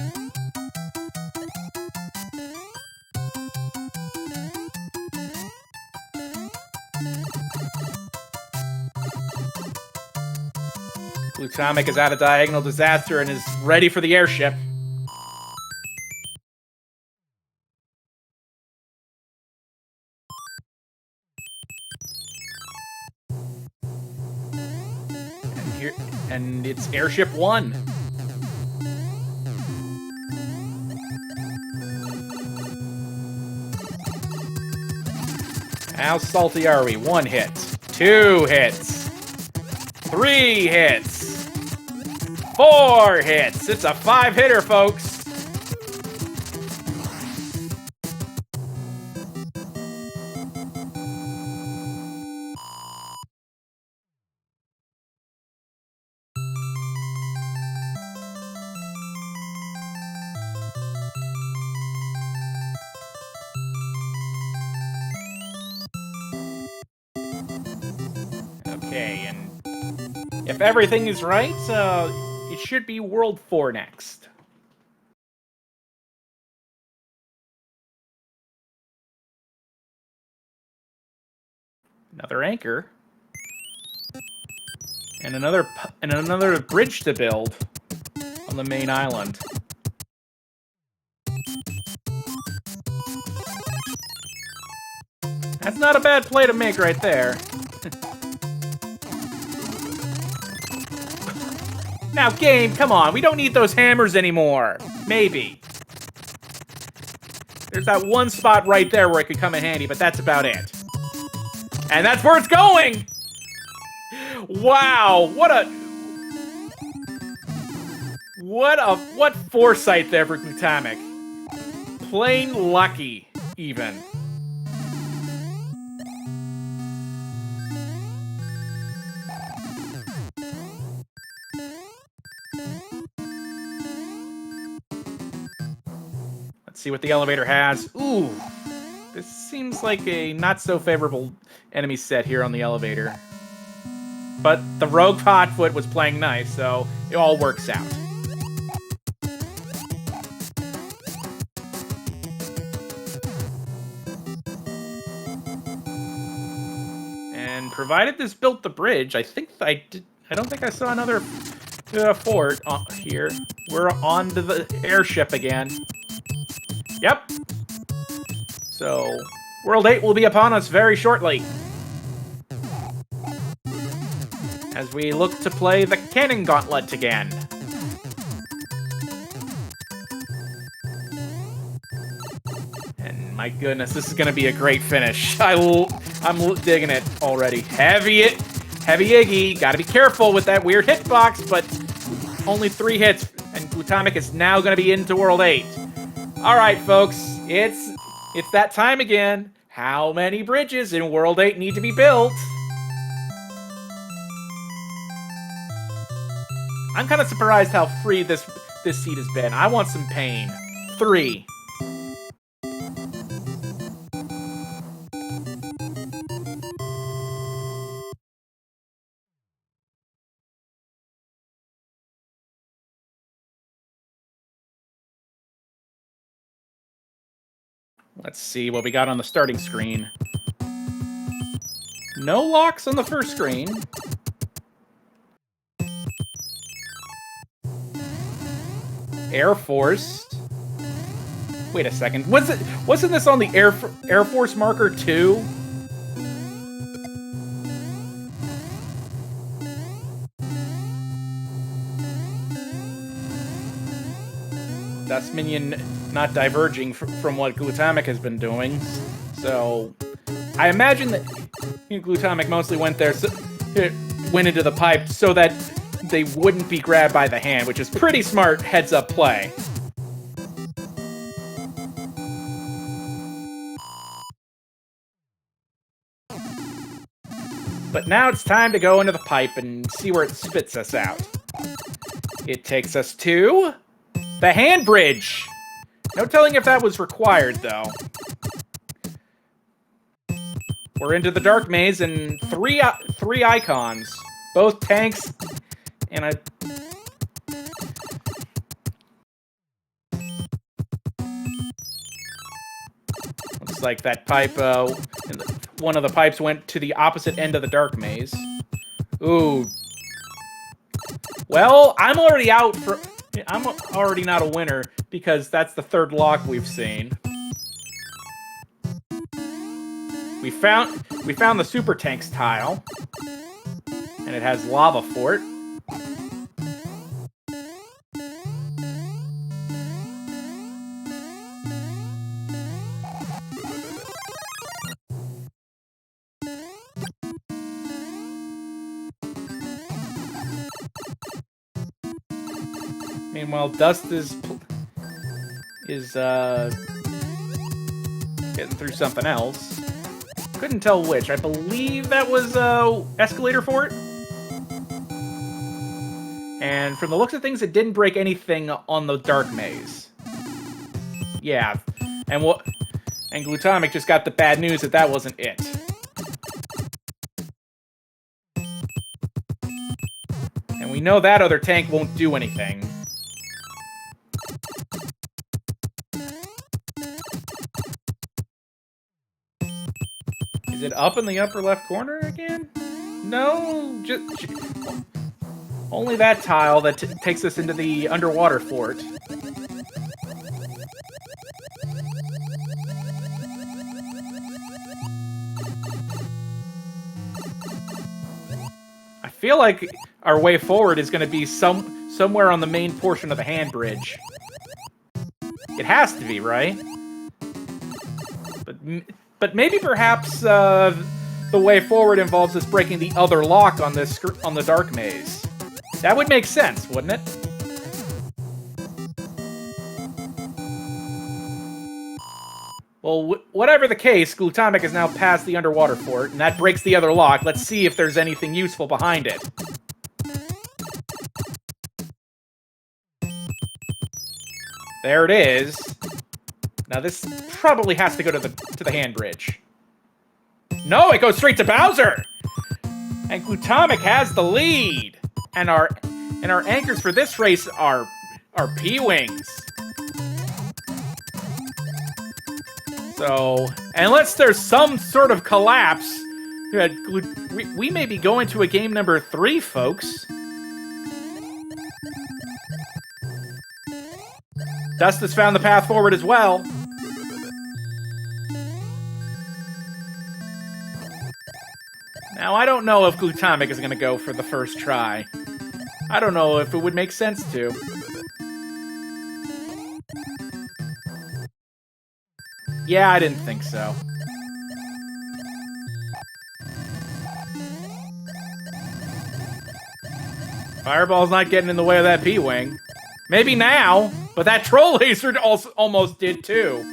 Glutamic is out of diagonal disaster and is ready for the airship. And it's Airship 1. How salty are we? 1 hit. 2 hits. 3 hits. 4 hits. It's a 5-hitter, folks. Okay, and if everything is right, it should be World 4 next. Another anchor. And another bridge to build on the main island. That's not a bad play to make right there. Now, game, come on. We don't need those hammers anymore. Maybe. There's that one spot right there where it could come in handy, but that's about it. And that's where it's going! Wow, what foresight there for Glutamic. Plain lucky, even. Let's see what the elevator has. Ooh, this seems like a not so favorable enemy set here on the elevator. But the rogue Hotfoot was playing nice, so it all works out. And provided this built the bridge, I don't think I saw another fort here. We're on to the airship again. Yep. So, World 8 will be upon us very shortly. as we look to play the Cannon Gauntlet again. And my goodness, this is going to be a great finish. I'm digging it already. Heavy Iggy. Got to be careful with that weird hitbox, but only 3 hits, and Glutamic is now going to be into World 8. All right, folks, it's that time again. How many bridges in World 8 need to be built? I'm kind of surprised how free this seat has been. I want some pain. 3. Let's see what we got on the starting screen. No locks on the first screen. Air Force. Wait a second. Wasn't this on the Air Force marker too? Dustminion not diverging from what Glutamic has been doing. So I imagine that Glutamic mostly went into the pipe so that they wouldn't be grabbed by the hand, which is pretty smart heads-up play. But now it's time to go into the pipe and see where it spits us out. It takes us to the hand bridge. No telling if that was required, though. We're into the dark maze and three icons, both tanks, and a. Looks like that pipe. One of the pipes went to the opposite end of the dark maze. Ooh. Well, I'm already out for. I'm already not a winner because that's the 3rd lock we've seen. We found the super tanks tile, and it has lava fort. Meanwhile, Dust is getting through something else. Couldn't tell which. I believe that was escalator fort. And from the looks of things, it didn't break anything on the dark maze. Yeah, and Glutamic just got the bad news that wasn't it. And we know that other tank won't do anything. Is it up in the upper left corner again? No, just only that tile that takes us into the underwater fort. I feel like our way forward is going to be somewhere on the main portion of the hand bridge. It has to be, right? But maybe perhaps the way forward involves us breaking the other lock on the dark maze. That would make sense, wouldn't it? Well, whatever the case, Glutamic is now past the underwater fort, and that breaks the other lock. Let's see if there's anything useful behind it. There it is. Now this probably has to go to the hand bridge. No, it goes straight to Bowser! And Glutamic has the lead! And our anchors for this race are P-Wings. So, unless there's some sort of collapse, we may be going to a game number 3, folks. Dust has found the path forward as well. Now, I don't know if Glutamic is going to go for the first try. I don't know if it would make sense to. Yeah, I didn't think so. Fireball's not getting in the way of that P-Wing. Maybe now, but that Troll Laser also almost did too.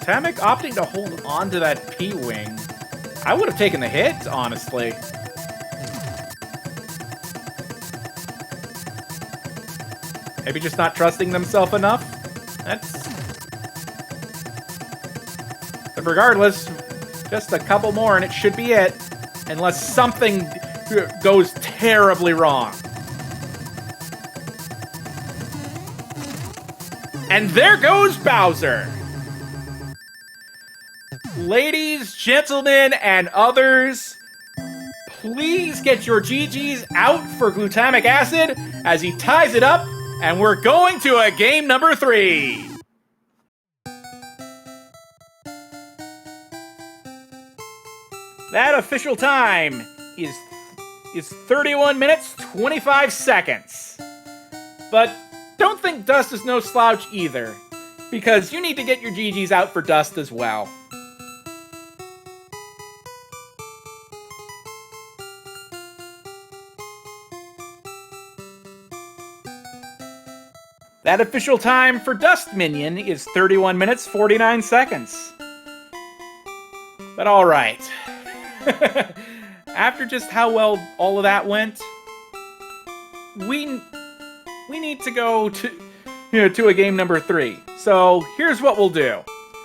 Glutamic opting to hold on to that P-Wing. I would have taken the hit, honestly. Maybe just not trusting themselves enough? But regardless, just a couple more and it should be it. Unless something goes terribly wrong. And there goes Bowser! Ladies, gentlemen, and others, please get your GGs out for Glutamic Acid as he ties it up, and we're going to a game number 3. That official time is 31 minutes, 25 seconds. But don't think Dust is no slouch either, because you need to get your GGs out for Dust as well. That official time for Dustminion is 31 minutes, 49 seconds. But alright. After just how well all of that went, we need to go to a game number 3. So here's what we'll do.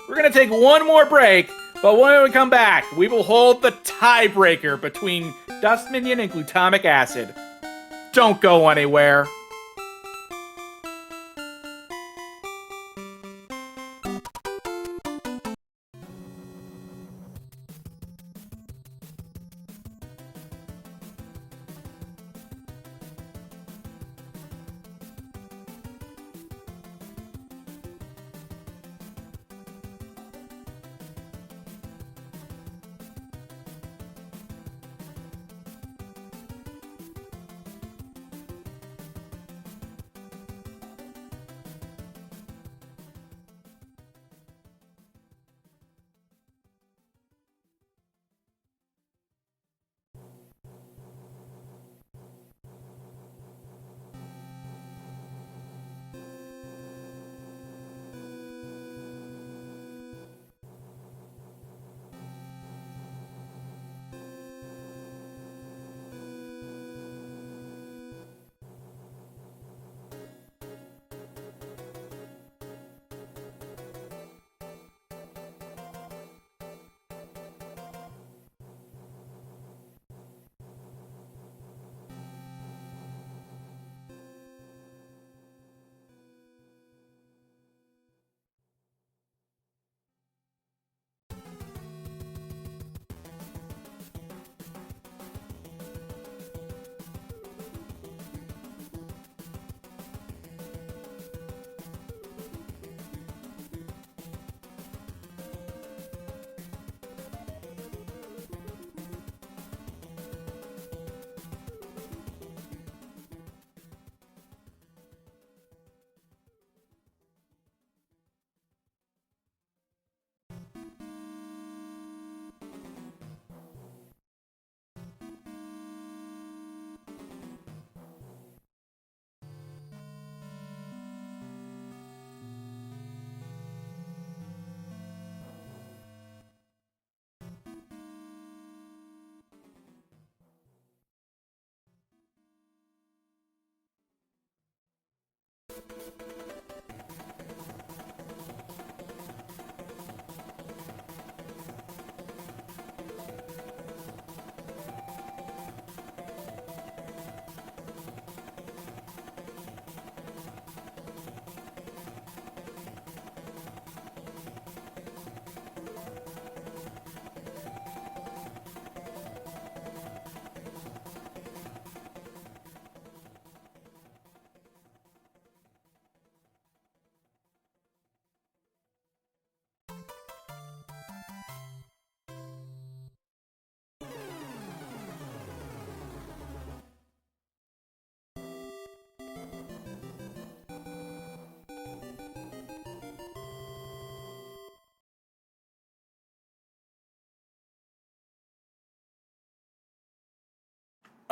We're going to take one more break, but when we come back, we will hold the tiebreaker between Dustminion and Glutamic Acid. Don't go anywhere.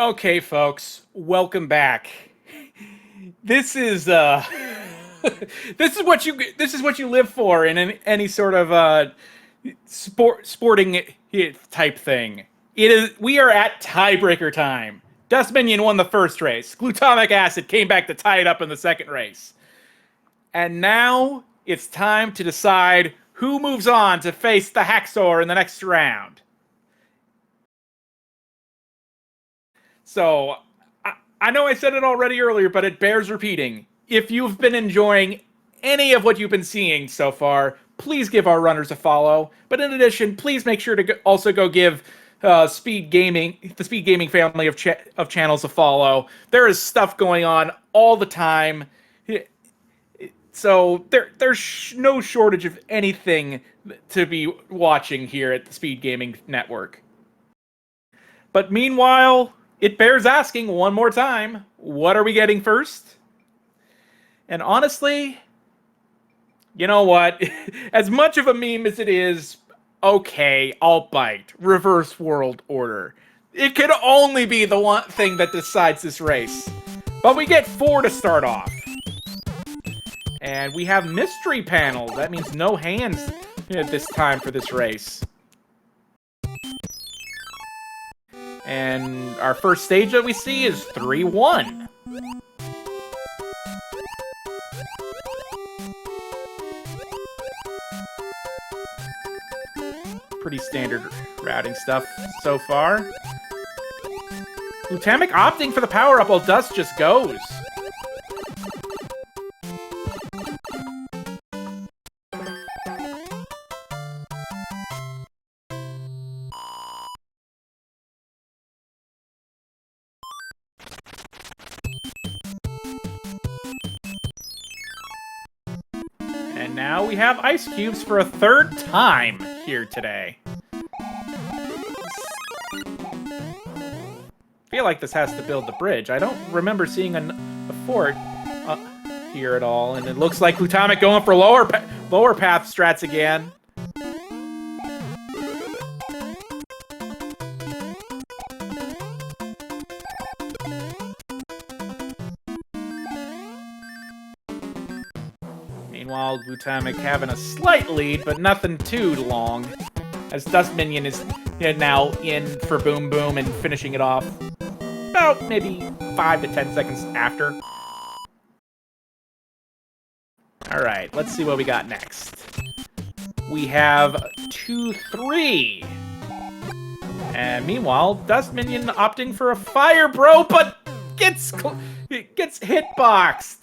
Okay, folks, welcome back. This is this is what you live for in any sort of sporting type thing. We are at tiebreaker time. Dustminion won the first race. Glutamic acid came back to tie it up in the second race. And now it's time to decide who moves on to face the Haxor in the next round. So, I know I said it already earlier, but it bears repeating. If you've been enjoying any of what you've been seeing so far, please give our runners a follow. But in addition, please make sure to also go give SpeedGaming, the SpeedGaming family of channels a follow. There is stuff going on all the time. So there's no shortage of anything to be watching here at the SpeedGaming Network. But meanwhile, it bears asking one more time, what are we getting first? And honestly, you know what? As much of a meme as it is, okay, I'll bite. Reverse World Order. It could only be the one thing that decides this race. But we get 4 to start off. And we have mystery panels. That means no hands at this time for this race. And our first stage that we see is 3-1. Pretty standard routing stuff so far. Glutamic opting for the power-up while Dust just goes. And now we have ice cubes for a third time here today. I feel like this has to build the bridge. I don't remember seeing a fort here at all, and it looks like Glutamic going for lower path strats again. Meanwhile, Glutamic having a slight lead, but nothing too long, as Dustminion is now in for Boom Boom and finishing it off about maybe 5 to 10 seconds after. Alright, let's see what we got next. We have 2-3. And meanwhile, Dustminion opting for a fire bro, but gets hitboxed.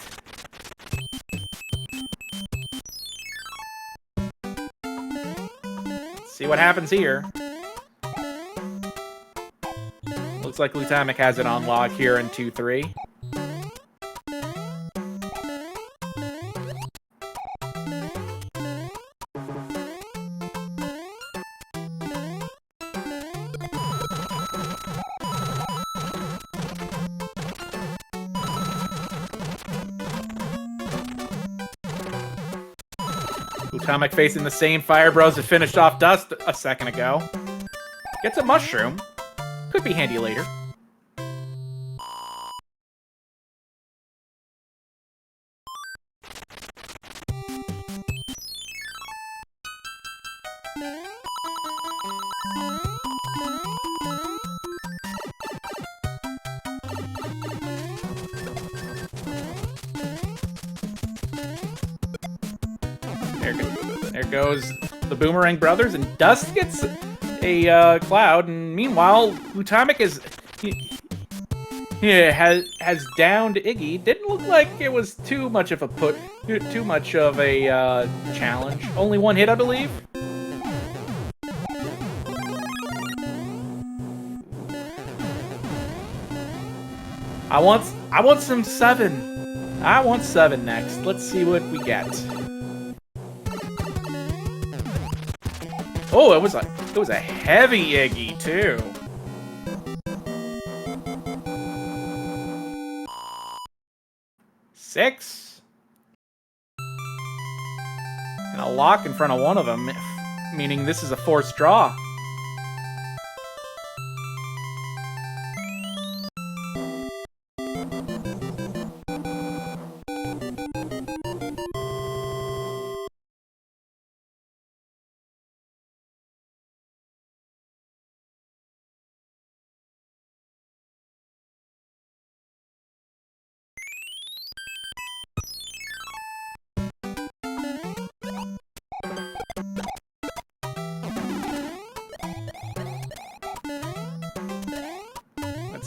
Let's see what happens here. Looks like Glutamic has it on lock here in 2-3. Glutamic facing the same Fire Bros that finished off Dust a second ago. Gets a mushroom. Could be handy later. There goes the Boomerang Brothers, and Dust gets a cloud, and meanwhile, Glutamic has downed Iggy. Didn't look like it was too much of a challenge. Only one hit, I believe. I want some 7. I want 7 next. Let's see what we get. Oh, it was a heavy Iggy too. Six. And a lock in front of one of them, meaning this is a forced draw.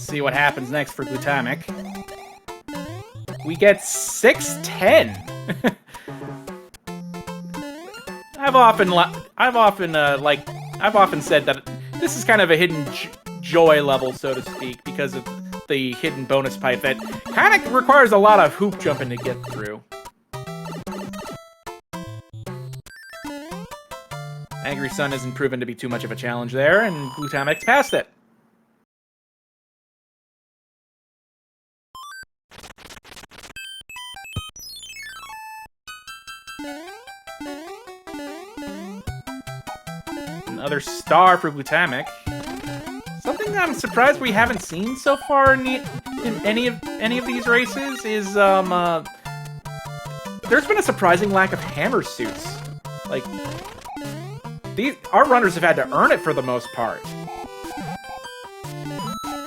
Let's see what happens next for Glutamic. We get 610. I've often said that this is kind of a hidden joy level, so to speak, because of the hidden bonus pipe that kind of requires a lot of hoop jumping to get through. Angry Sun isn't proven to be too much of a challenge there, and Glutamic's passed it. Another star for Glutamic. Something I'm surprised we haven't seen so far in any of these races is there's been a surprising lack of hammer suits. Like our runners have had to earn it for the most part.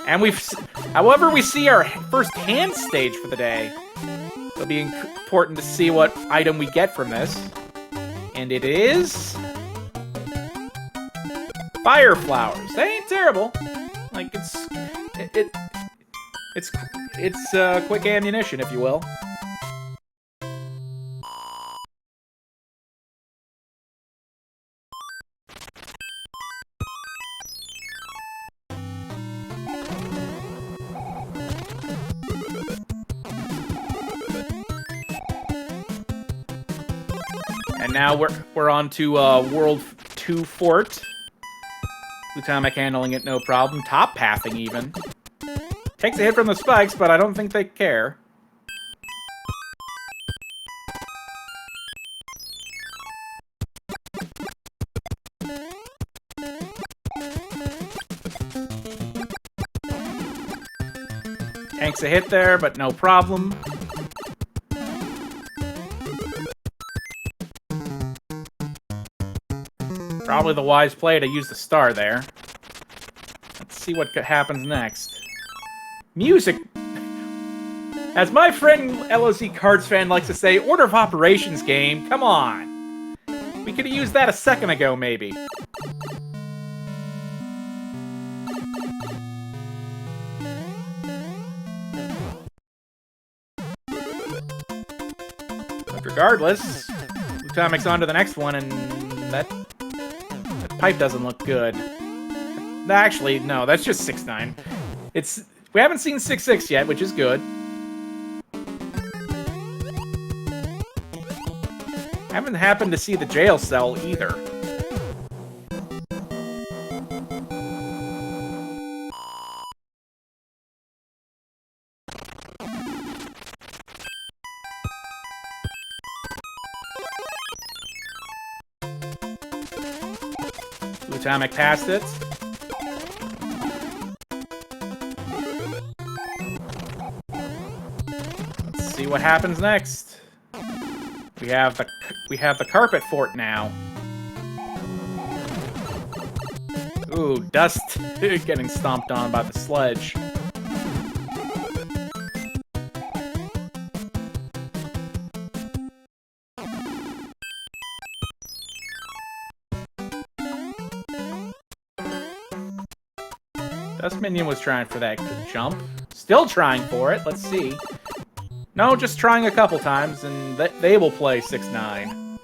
And however, we see our first hand stage for the day. It'll be important to see what item we get from this, and it is fire flowers. They ain't terrible. Like it's quick ammunition, if you will. And now we're on to World 2 Fort. Glutamic handling it no problem. Top pathing even. Takes a hit from the spikes, but I don't think they care. Tanks a hit there, but no problem. Probably the wise play to use the star there. Let's see what happens next. Music! As my friend LOC Cards fan likes to say, order of operations game, come on! We could have used that a second ago, maybe. But regardless, Glutamic's on to the next one, and that pipe doesn't look good. Actually, no, that's just 6-9. We haven't seen 6-6 yet, which is good. Haven't happened to see the jail cell either. Glutamic passed it. Let's see what happens next. We have the carpet fort now. Ooh, Dust getting stomped on by the sledge. Dustminion was trying for that jump. Still trying for it. Let's see. No, just trying a couple times, and they will play 6-9.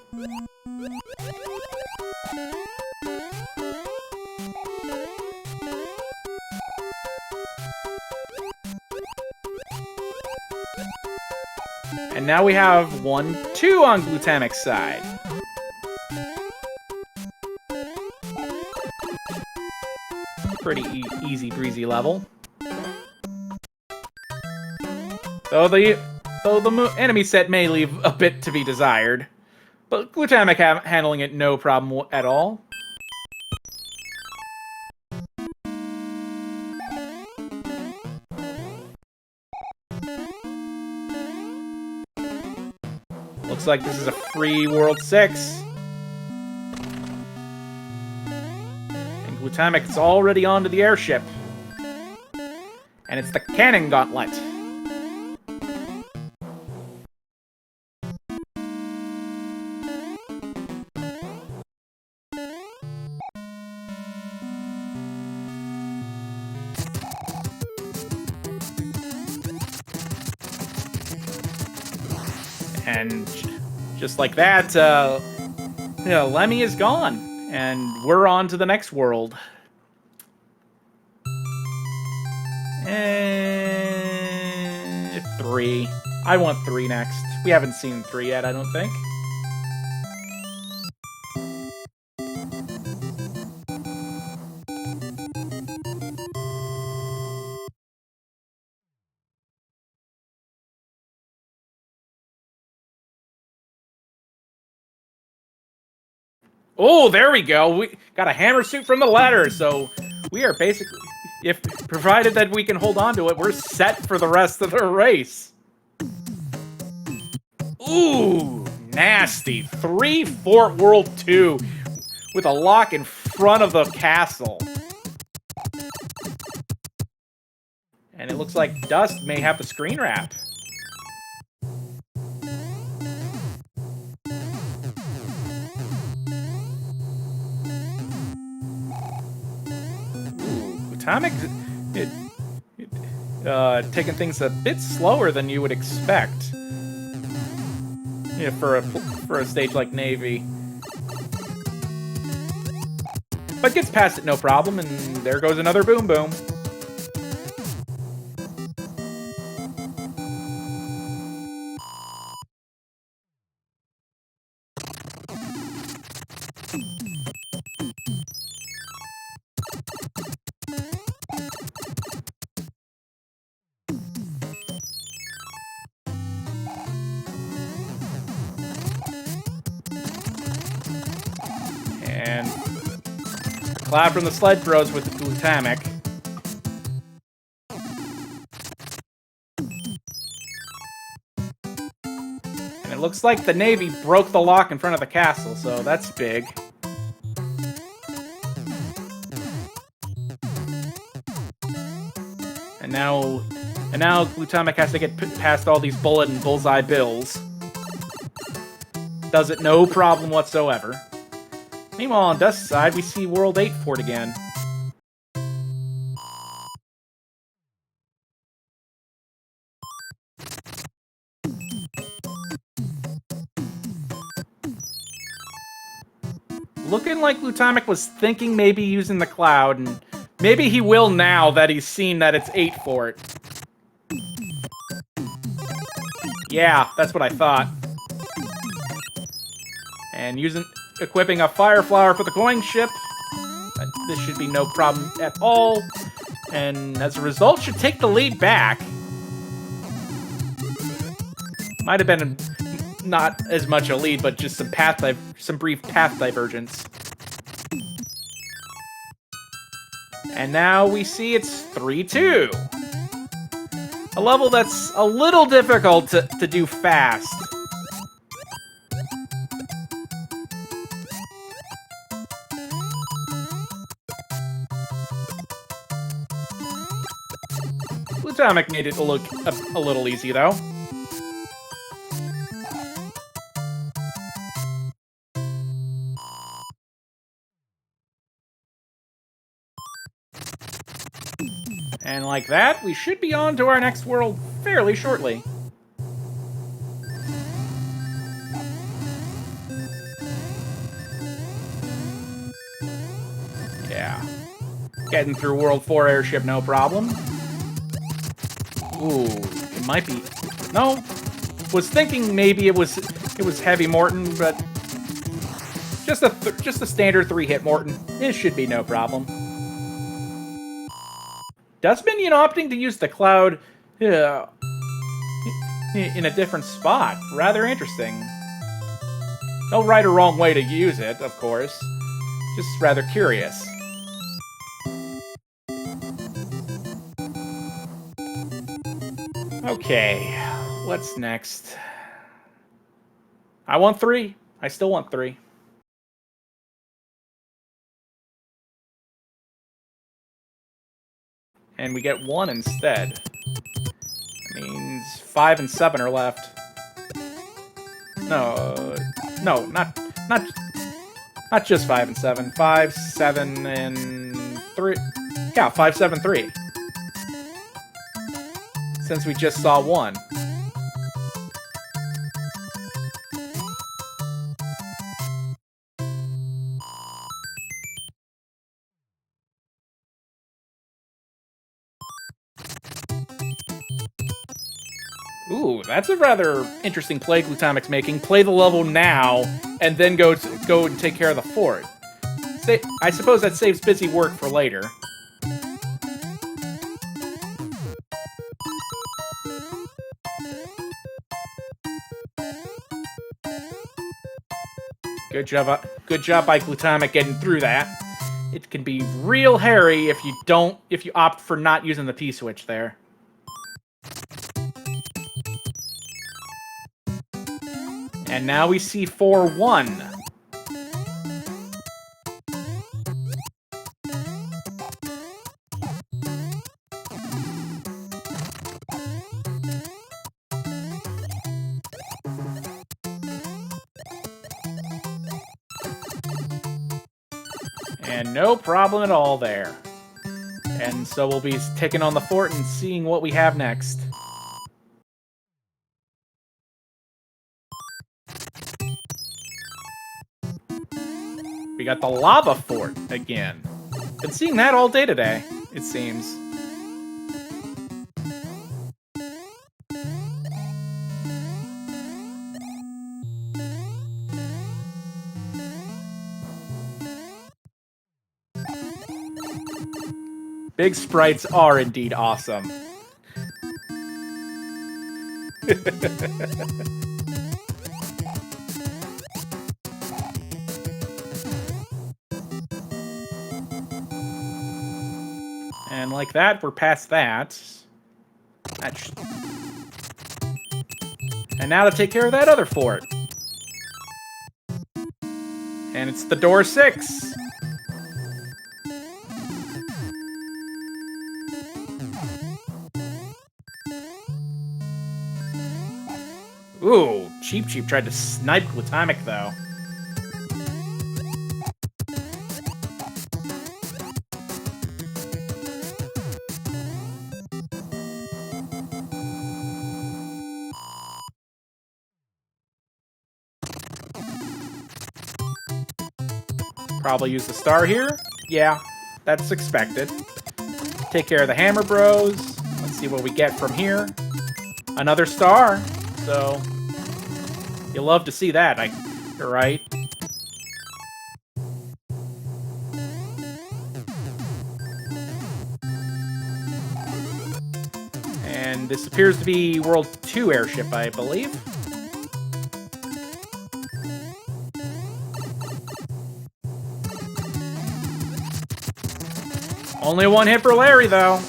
And now we have 1-2 on Glutamic's side. Pretty easy breezy level. Though the enemy set may leave a bit to be desired, but Glutamic handling it no problem at all. Looks like this is a free World 6. Glutamic is already onto the airship. And it's the Cannon Gauntlet. And just like that, Lemmy is gone. And we're on to the next world. And 3. I want 3 next. We haven't seen 3 yet, I don't think. Oh, there we go. We got a hammer suit from the ladder, so we are basically, if provided that we can hold on to it, we're set for the rest of the race. Ooh, nasty. 3 Fort World 2 with a lock in front of the castle. And it looks like Dust may have the screen wrap. Atomic taking things a bit slower than you would expect. Yeah, for a stage like Navy. But gets past it no problem, and there goes another Boom Boom. And Cloud from the Sled Bros with the Glutamic. And it looks like the Navy broke the lock in front of the castle, so that's big. And now Glutamic has to get past all these bullet and bullseye bills. Does it no problem whatsoever. Meanwhile, on Dust's side, we see World 8 fort again. Looking like Glutamic was thinking maybe using the Cloud, and maybe he will now that he's seen that it's 8 fort. Yeah, that's what I thought. And equipping a Fire Flower for the coin ship. This should be no problem at all. And as a result, should take the lead back. Might have been not as much a lead, but just some brief path divergence. And now we see it's 3-2. A level that's a little difficult to do fast. Glutamic made it look a little easy, though. And like that, we should be on to our next world fairly shortly. Yeah. Getting through World 4 airship, no problem. Ooh, it might be... No. Was thinking maybe it was Heavy Morton, but... Just a standard 3-hit Morton. It should be no problem. Dustminion opting to use the Cloud in a different spot. Rather interesting. No right or wrong way to use it, of course. Just rather curious. Okay, what's next? I want 3. I still want 3. And we get 1 instead. That means 5 and 7 are left. No, not just 5 and 7. 5, 7, and 3. Yeah, 5, 7, 3. Since we just saw 1. Ooh, that's a rather interesting play Glutamic's making. Play the level now, and then go and take care of the fort. I suppose that saves busy work for later. Good job by Glutamic getting through that. It can be real hairy if you opt for not using the P-switch there. And now we see 4-1. And no problem at all there. And so we'll be taking on the fort and seeing what we have next. We got the lava fort again. Been seeing that all day today, it seems. Big sprites are indeed awesome. And like that, we're past that. And now to take care of that other fort. And it's the door 6. Ooh, Cheep tried to snipe Glutamic, though. Probably use the star here. Yeah, that's expected. Take care of the Hammer Bros. Let's see what we get from here. Another star. So, you'll love to see that, you're right. And this appears to be World 2 airship, I believe. Only one hit for Larry, though.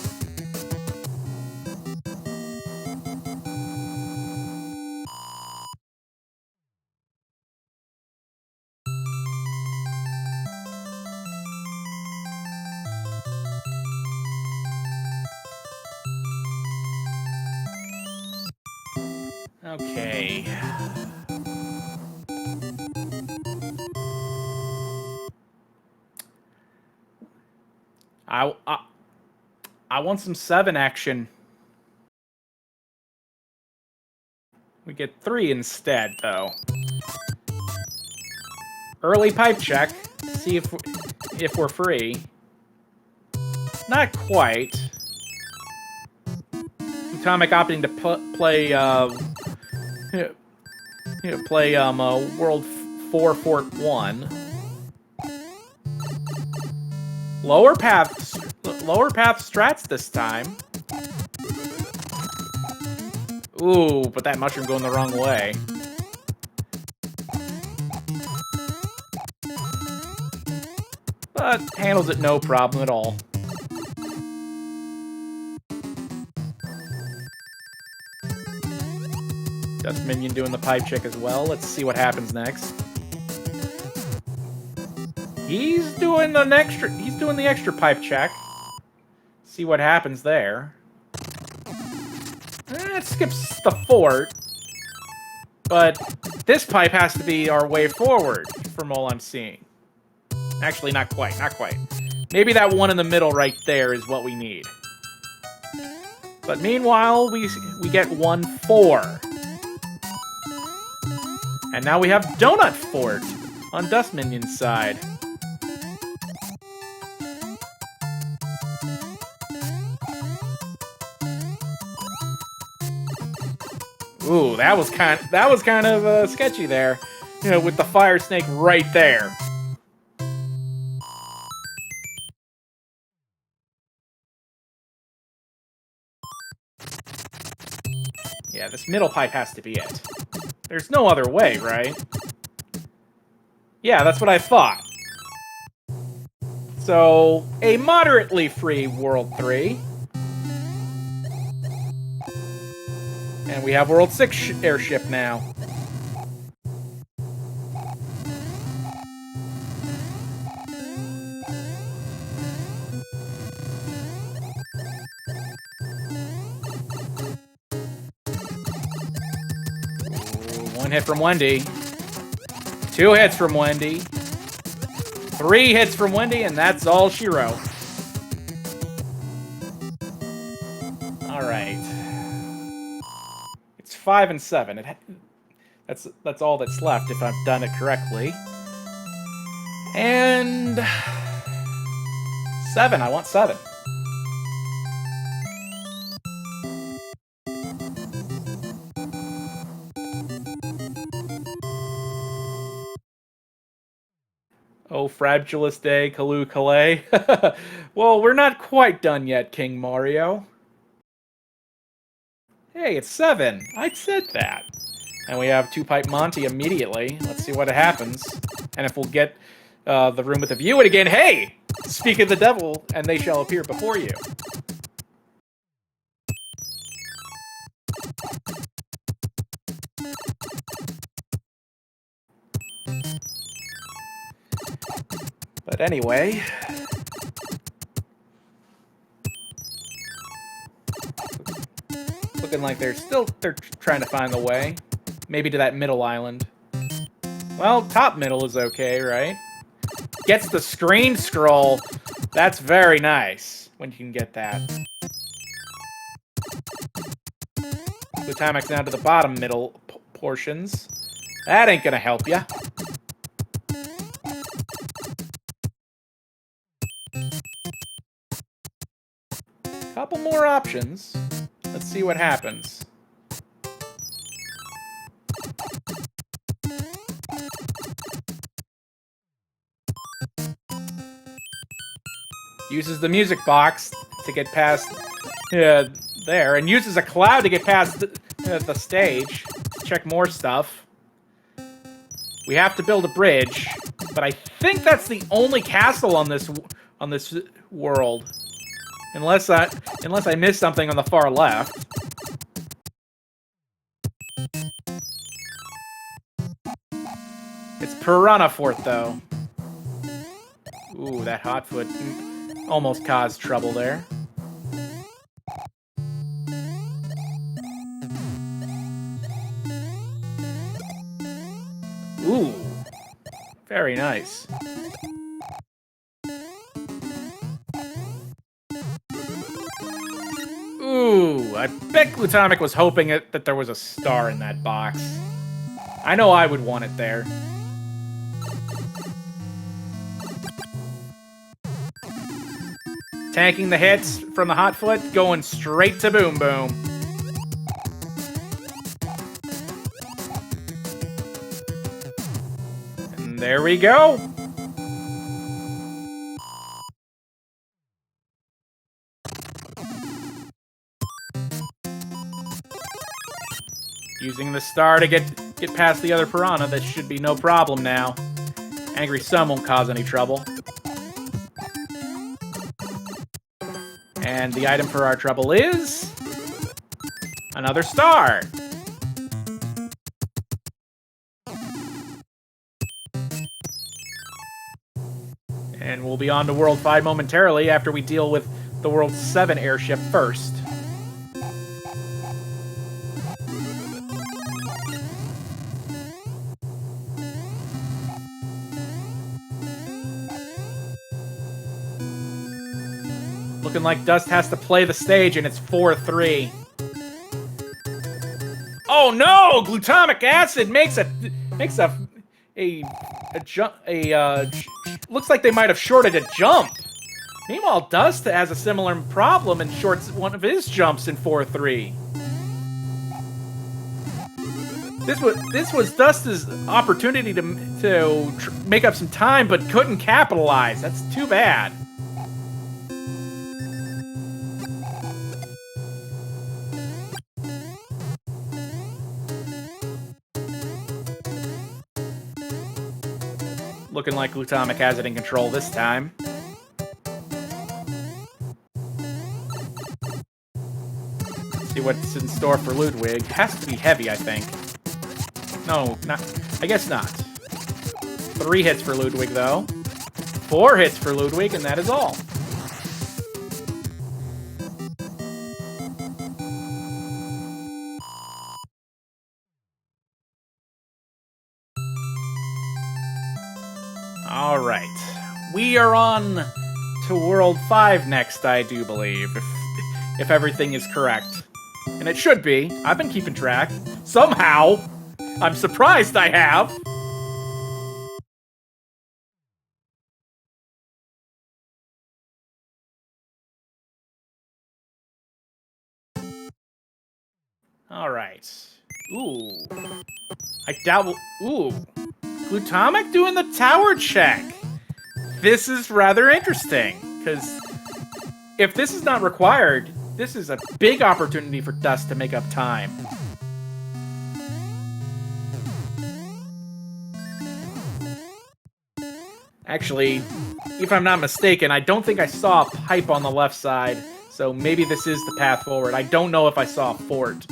Okay. I want some 7 action. We get 3 instead, though. Early pipe check. See if we're free. Not quite. Atomic opting to play World 4 Fort 1. Lower path strats this time. Ooh, but that mushroom going the wrong way. But handles it no problem at all. Dustminion doing the pipe check as well. Let's see what happens next. He's doing the extra pipe check. See what happens there. It skips the fort. But this pipe has to be our way forward, from all I'm seeing. Actually, not quite. Maybe that one in the middle right there is what we need. But meanwhile, we get 1-4. And now we have Donut Fort on Dustminion's side. Ooh, that was kind of sketchy there. You know, with the fire snake right there. Yeah, this middle pipe has to be it. There's no other way, right? Yeah, that's what I thought. So, a moderately free World 3. And we have World 6 airship now. Ooh, 1 hit from Wendy. 2 hits from Wendy. 3 hits from Wendy, and that's all she wrote. Alright. It's 5 and 7. That's all that's left, if I've done it correctly. And... 7. I want 7. Oh, frabulous day, Kalu Kalay. Well, we're not quite done yet, King Mario. Hey, it's 7. I said that. And we have 2-pipe Monty immediately. Let's see what happens. And if we'll get the room with a view. And again, hey! Speak of the devil, and they shall appear before you. But anyway... Looking like they're trying to find the way. Maybe to that middle island. Well, top middle is okay, right? Gets the screen scroll. That's very nice when you can get that. The Timac's down to the bottom middle portions. That ain't gonna help ya. Couple more options. Let's see what happens. Uses the music box to get past there, and uses a cloud to get past the stage. Check more stuff. We have to build a bridge, but I think that's the only castle on this world, unless I missed something on the far left. It's Piranha Fort, though. Ooh, that Hotfoot almost caused trouble there. Ooh, very nice. Ooh, I bet Glutamic was hoping that there was a star in that box. I know I would want it there. Tanking the hits from the Hotfoot, going straight to Boom Boom. And there we go. Using the star to get past the other Piranha, that should be no problem now. Angry Sun won't cause any trouble. And the item for our trouble is... another star! And we'll be on to World 5 momentarily after we deal with the World 7 airship first. Looking like Dust has to play the stage, and it's 4-3. Oh no! Glutamic acid makes a jump. Looks like they might have shorted a jump. Meanwhile, Dust has a similar problem and shorts one of his jumps in 4-3. This was Dust's opportunity to make up some time, but couldn't capitalize. That's too bad. Looking like Glutamic has it in control this time. Let's see what's in store for Ludwig. Has to be heavy, I think. No, not. I guess not. 3 hits for Ludwig, though. 4 hits for Ludwig, and that is all. All right. We are on to World 5 next, I do believe, if everything is correct. And it should be. I've been keeping track. Somehow. I'm surprised I have. All right. Ooh. I doubt... Ooh. Glutamic doing the tower check. This is rather interesting, because if this is not required, this is a big opportunity for Dust to make up time. Actually, if I'm not mistaken, I don't think I saw a pipe on the left side, so maybe this is the path forward. I don't know if I saw a fort.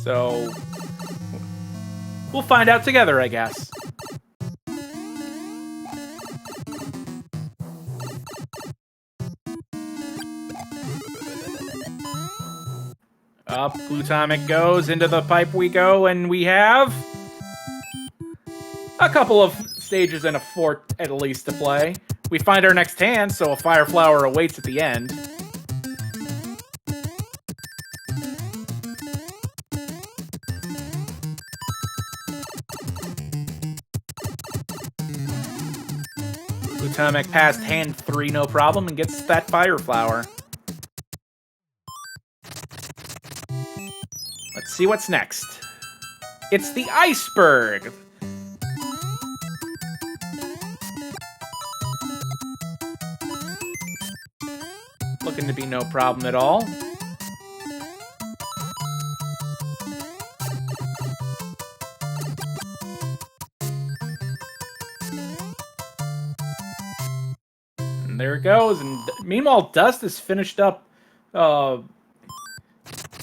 So, we'll find out together, I guess. Up Glutamic goes, into the pipe we go, and we have a couple of stages and a fort at least to play. We find our next hand, so a Fire Flower awaits at the end. Glutamic passed hand 3 no problem and gets that Fire Flower. Let's see what's next. It's the Iceberg! Looking to be no problem at all. And there it goes. And meanwhile, Dust has finished up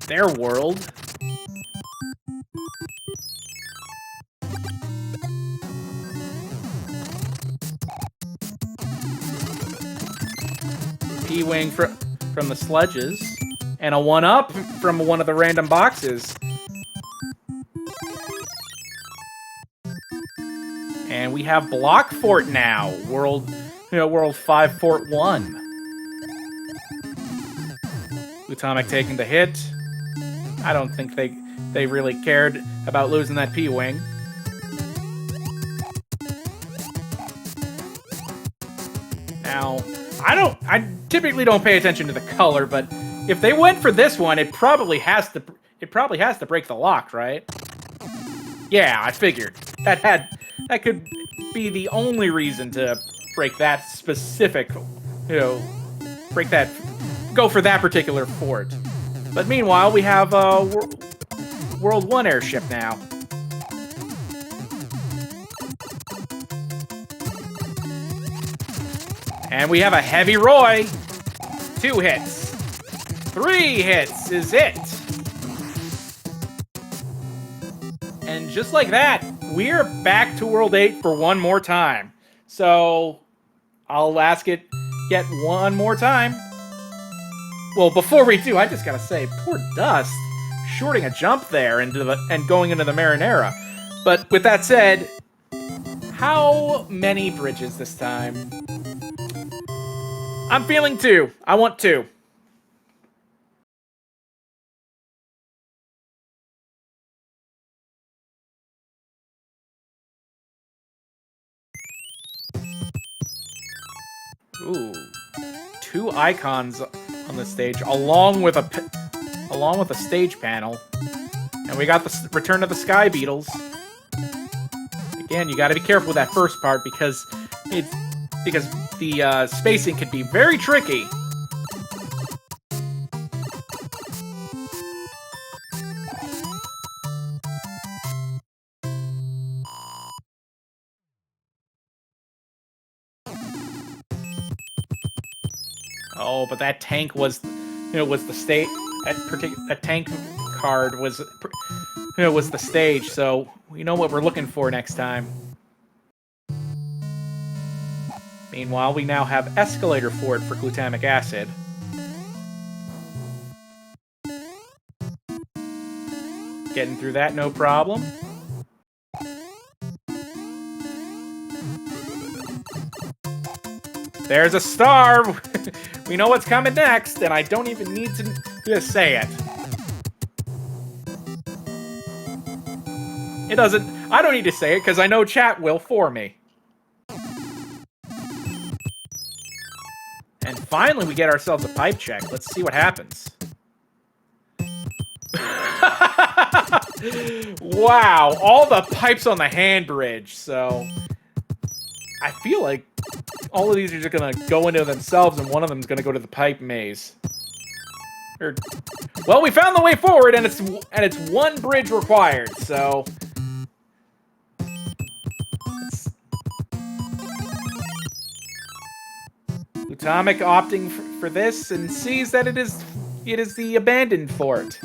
their world. P-Wing from the sledges, and a 1-up from one of the random boxes. And we have Block Fort now, World 5 Fort 1. Glutamic taking the hit. I don't think they really cared about losing that P-Wing. Now, I typically don't pay attention to the color, but if they went for this one, it probably has to break the lock, right? Yeah, I figured. That could be the only reason to break that specific, go for that particular fort. But meanwhile, we have a World 1 airship now. And we have a Heavy Roy. 2 hits. 3 hits is it. And just like that, we're back to World 8 for one more time. So, I'll ask it yet one more time. Well, before we do, I just gotta say, poor Dust, shorting a jump there and going into the Marinara. But with that said, how many bridges this time? I'm feeling 2. I want 2. Ooh. 2 icons on the stage, along with a stage panel. And we got the Return of the Sky Beetles. Again, you got to be careful with that first part because the spacing can be very tricky. Oh, but that tank was, was the state. That tank card was, was the stage. So we know what we're looking for next time. Meanwhile, we now have escalator for it for glutamic acid. Getting through that, no problem. There's a star! We know what's coming next, and I don't even need to say it. I don't need to say it, because I know chat will for me. And finally, we get ourselves a pipe check. Let's see what happens. Wow, all the pipes on the hand bridge, so I feel like all of these are just gonna go into themselves, and one of them is gonna go to the pipe maze. Well, we found the way forward, and it's one bridge required. So, Atomic opting for this and sees that it is the abandoned fort.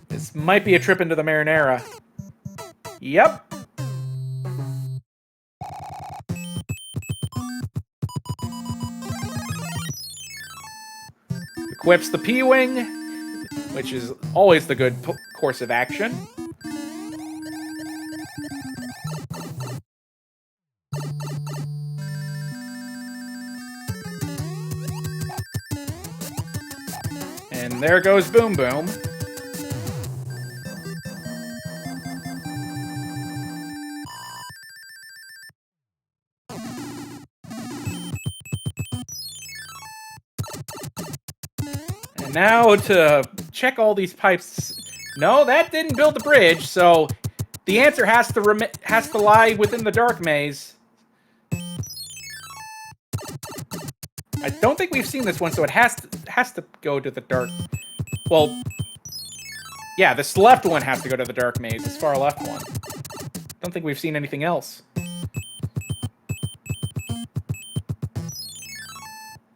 This might be a trip into the Marinara. Yep. Equips the P-Wing, which is always the good course of action. And there goes Boom Boom. Now to check all these pipes. No, that didn't build the bridge, so the answer has to lie within the dark maze. I don't think we've seen this one, so it has to go to the dark. Well, yeah, this left one has to go to the dark maze. This far left one. Don't think we've seen anything else.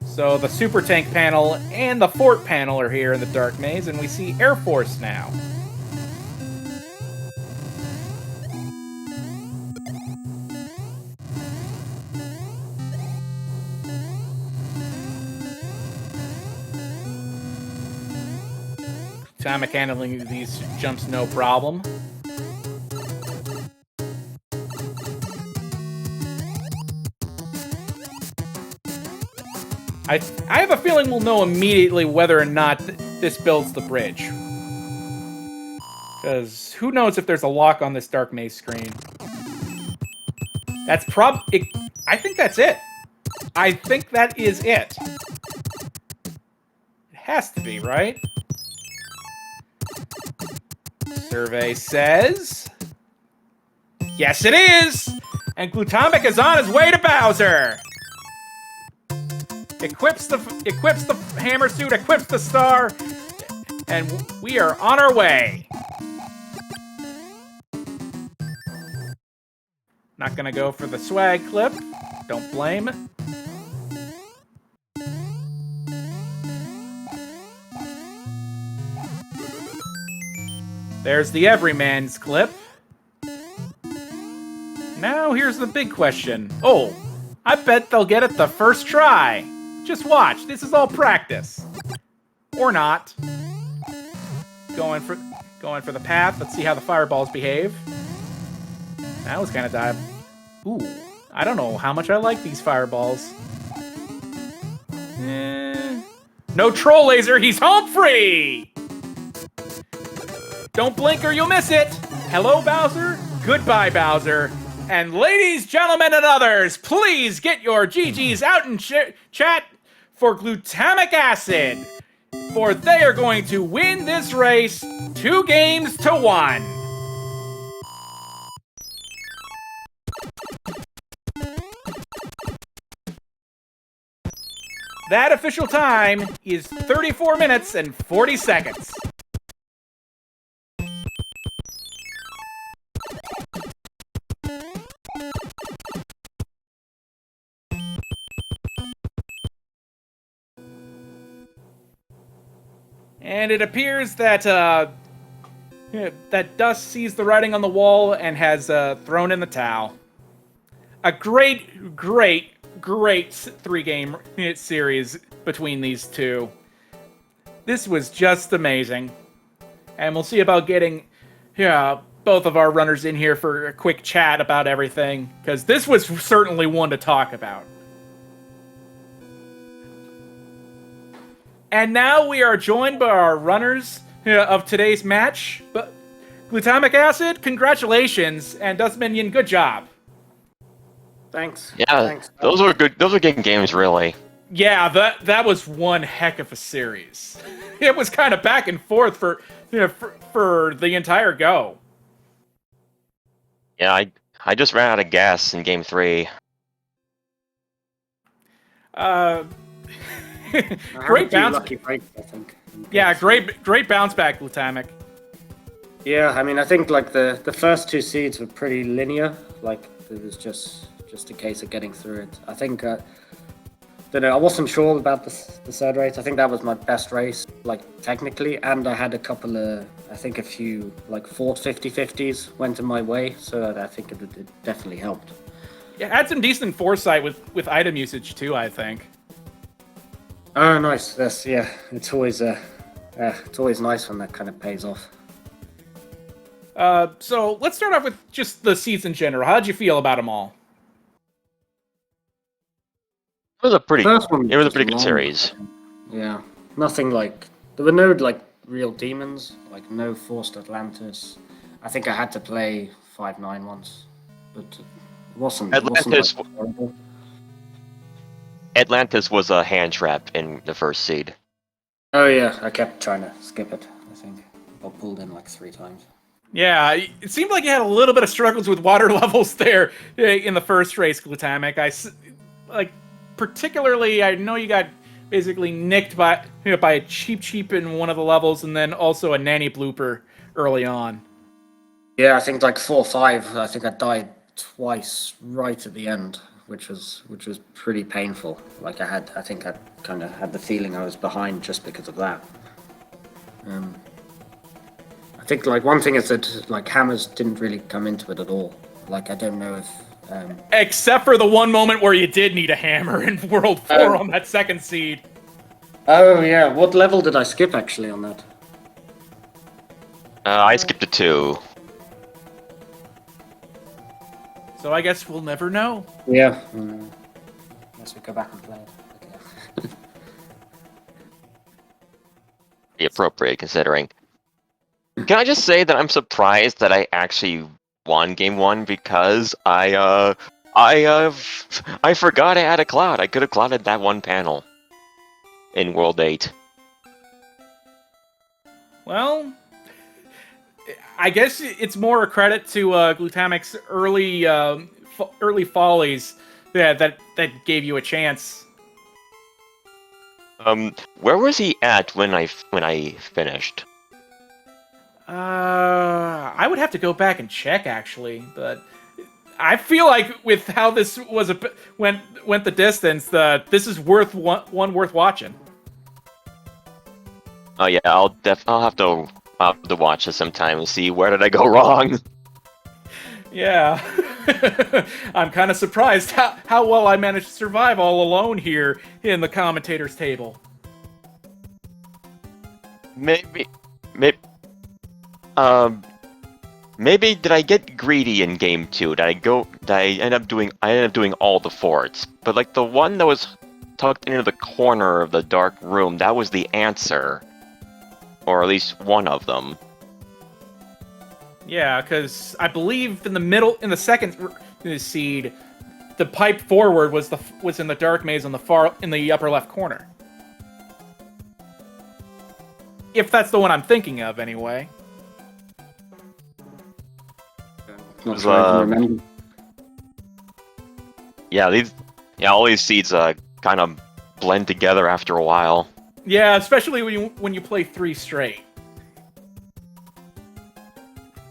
So the super tank panel and the fort panel are here in the dark maze, and we see Air Force now. Atomic handling these jumps no problem. I have a feeling we'll know immediately whether or not this builds the bridge. Because who knows if there's a lock on this dark maze screen. That's I think that's it. I think that is it. It has to be, right? Survey says... Yes, it is! And Glutamic is on his way to Bowser! Equips the hammer suit, equips the star, and we are on our way. Not gonna go for the swag clip. Don't blame. There's the everyman's clip. Now here's the big question. Oh, I bet they'll get it the first try. Just watch. This is all practice. Or not. Going for the path. Let's see how the fireballs behave. That was kind of dive. Ooh, I don't know how much I like these fireballs. No troll laser. He's home free. Don't blink or you'll miss it. Hello, Bowser. Goodbye, Bowser. And ladies, gentlemen, and others, please get your GGs out in chat for glutamic acid, for they are going to win this race 2 games to 1. That official time is 34 minutes and 40 seconds. And it appears that that Dust sees the writing on the wall and has thrown in the towel. A great, great, great 3-game series between these two. This was just amazing. And we'll see about getting both of our runners in here for a quick chat about everything, because this was certainly one to talk about. And now we are joined by our runners of today's match. But Glutamic Acid, congratulations, and Dustminion, good job. Thanks. Yeah, Thanks. those were good. Those were good games, really. Yeah, that was one heck of a series. It was kind of back and forth for the entire go. Yeah, I just ran out of gas in game 3. Great bounce. Lucky breaks, I think. Yeah, great bounce back, Glutamic. Yeah, I mean, I think like the first 2 seeds were pretty linear. Like it was just a case of getting through it. I think don't know. I wasn't sure about the third race. I think that was my best race, like technically, and I had a couple of, I think a few like fought 50-50s went in my way, so I think it definitely helped. Yeah, had some decent foresight with item usage too, I think. Oh, nice. That's It's always nice when that kind of pays off. So let's start off with just the seeds in general. How'd you feel about them all? It was a pretty Good good series. Yeah, nothing like, there were no like real demons, like no forced Atlantis. I think I had to play 5-9 once, but it wasn't. Atlantis. Like, horrible. Atlantis was a hand trap in the first seed. Oh yeah, I kept trying to skip it. I think I got pulled in like 3 times. Yeah, it seemed like you had a little bit of struggles with water levels there in the first race, Glutamic. Particularly, I know you got basically nicked by a cheap in one of the levels, and then also a nanny blooper early on. Yeah, I think like 4-5. I think I died twice right at the end, which was pretty painful. Like I think I kind of had the feeling I was behind just because of that. I think like one thing is that like hammers didn't really come into it at all. Like I don't know if. Except for the one moment where you did need a hammer in World 4 on that second seed. Oh yeah, what level did I skip actually on that? I skipped a 2. So I guess we'll never know. Yeah. Unless we go back and play it. Okay. Be appropriate considering. Can I just say that I'm surprised that I actually won game 1 because I forgot I had a cloud. I could have clouded that one panel in World 8. Well, I guess it's more a credit to Glutamic's early follies that gave you a chance. Where was he at when I finished? I would have to go back and check actually, but I feel like with how this was went the distance, this is worth watching. Oh yeah, I'll have to watch this sometime and see where did I go wrong. Yeah, I'm kind of surprised how well I managed to survive all alone here in the commentators table. Maybe did I get greedy in game 2? Did I end up doing all the forts? But like the one that was tucked into the corner of the dark room, that was the answer. Or at least one of them. Yeah, because I believe in the second seed, the pipe forward was in the dark maze on the upper left corner. If that's the one I'm thinking of, anyway. Not sure I can remember. Yeah, all these seeds kind of blend together after a while. Yeah, especially when you play 3 straight.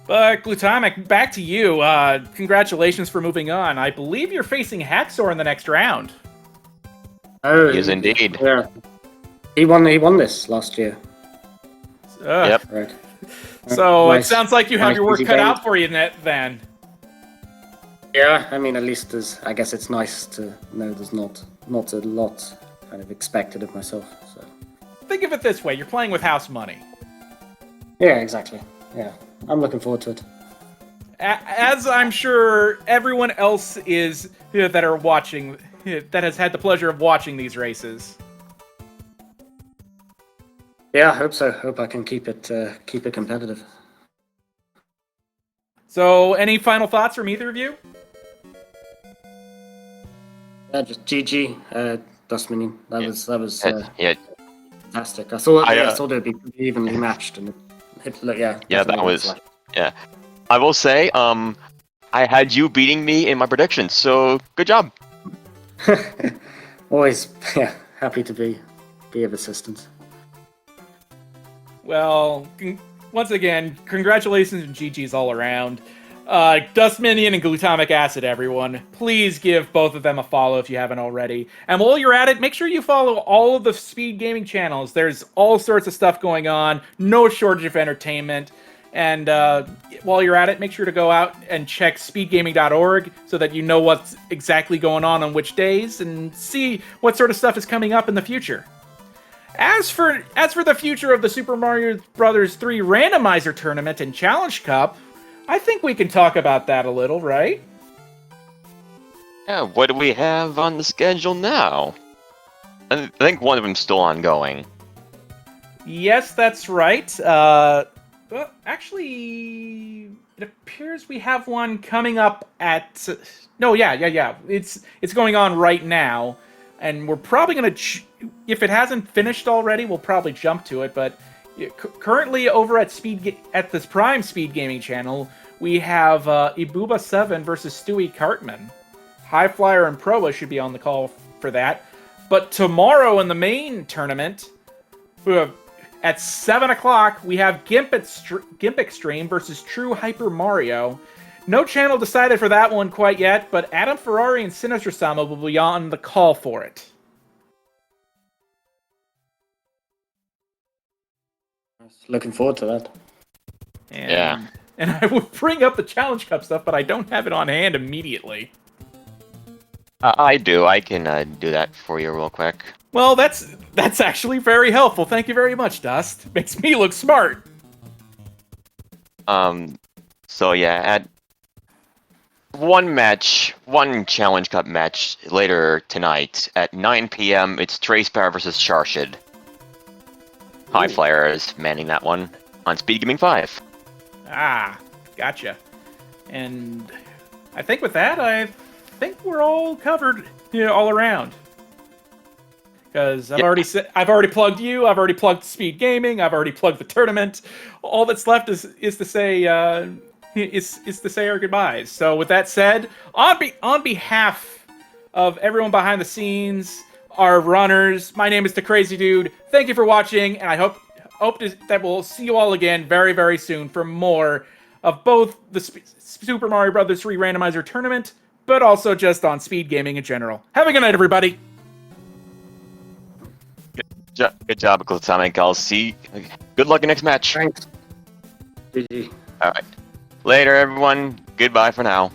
But Glutamic, back to you. Congratulations for moving on. I believe you're facing Haxor in the next round. Oh, He is indeed. Yeah, he won this last year. Yep. Right. So Nice. it sounds like you have Nice your work easy cut game. out for you then. Yeah, I mean, at least I guess it's nice to know there's not a lot kind of expected of myself. So. Think of it this way: you're playing with house money. Yeah, exactly. Yeah, I'm looking forward to it. As I'm sure everyone else is that are watching, that has had the pleasure of watching these races. Yeah, I hope so. Hope I can keep it competitive. So, any final thoughts from either of you? Just GG, Dustminion. That was Yeah, fantastic. I thought it'd be pretty evenly matched, and yeah, that definitely was. like- Yeah, I will say, I had you beating me in my predictions, so good job. Always, yeah, happy to be of assistance. Well, once again, congratulations and GG's all around. Dustminion and Glutamic Acid, everyone. Please give both of them a follow if you haven't already. And while you're at it, make sure you follow all of the Speed Gaming channels. There's all sorts of stuff going on. No shortage of entertainment. And while you're at it, make sure to go out and check speedgaming.org so that you know what's exactly going on which days and see what sort of stuff is coming up in the future. As for the future of the Super Mario Bros. 3 Randomizer Tournament and Challenge Cup, I think we can talk about that a little, right? Yeah, what do we have on the schedule now? I think one of them's still ongoing. Yes, that's right. Well, actually, it appears we have one coming up at... No, yeah. It's going on right now. And we're probably going to... If it hasn't finished already, we'll probably jump to it. But currently over at this Prime Speed Gaming channel, we have Ibuba 7 versus Stewie Cartman. High Flyer and Proa should be on the call for that. But tomorrow in the main tournament, at 7 o'clock, we have Gimp Extreme versus True Hyper Mario. No channel decided for that one quite yet, but Adam Ferrari and Sinister Sama will be on the call for it. Looking forward to that. And I would bring up the Challenge Cup stuff, but I don't have it on hand immediately. I do. I can do that for you real quick. Well, that's actually very helpful. Thank you very much, Dust. Makes me look smart. So yeah, at one Challenge Cup match later tonight at 9 p.m. It's Trace Power versus Charshid. High Flyer is manning that one on Speed Gaming 5. Ah, gotcha. And I think with that, I think we're all covered, all around. Because I've already plugged you. I've already plugged Speed Gaming. I've already plugged the tournament. All that's left is to say our goodbyes. So with that said, on behalf of everyone behind the scenes, our runners, my name is The Crazy Dude. Thank you for watching, and I hope that we'll see you all again very, very soon for more of both the Super Mario Bros. 3 Randomizer Tournament, but also just on Speed Gaming in general. Have a good night, everybody. Good job, Glutamic. I'll see. Good luck in next match. Thanks. GG. All right. Later, everyone. Goodbye for now.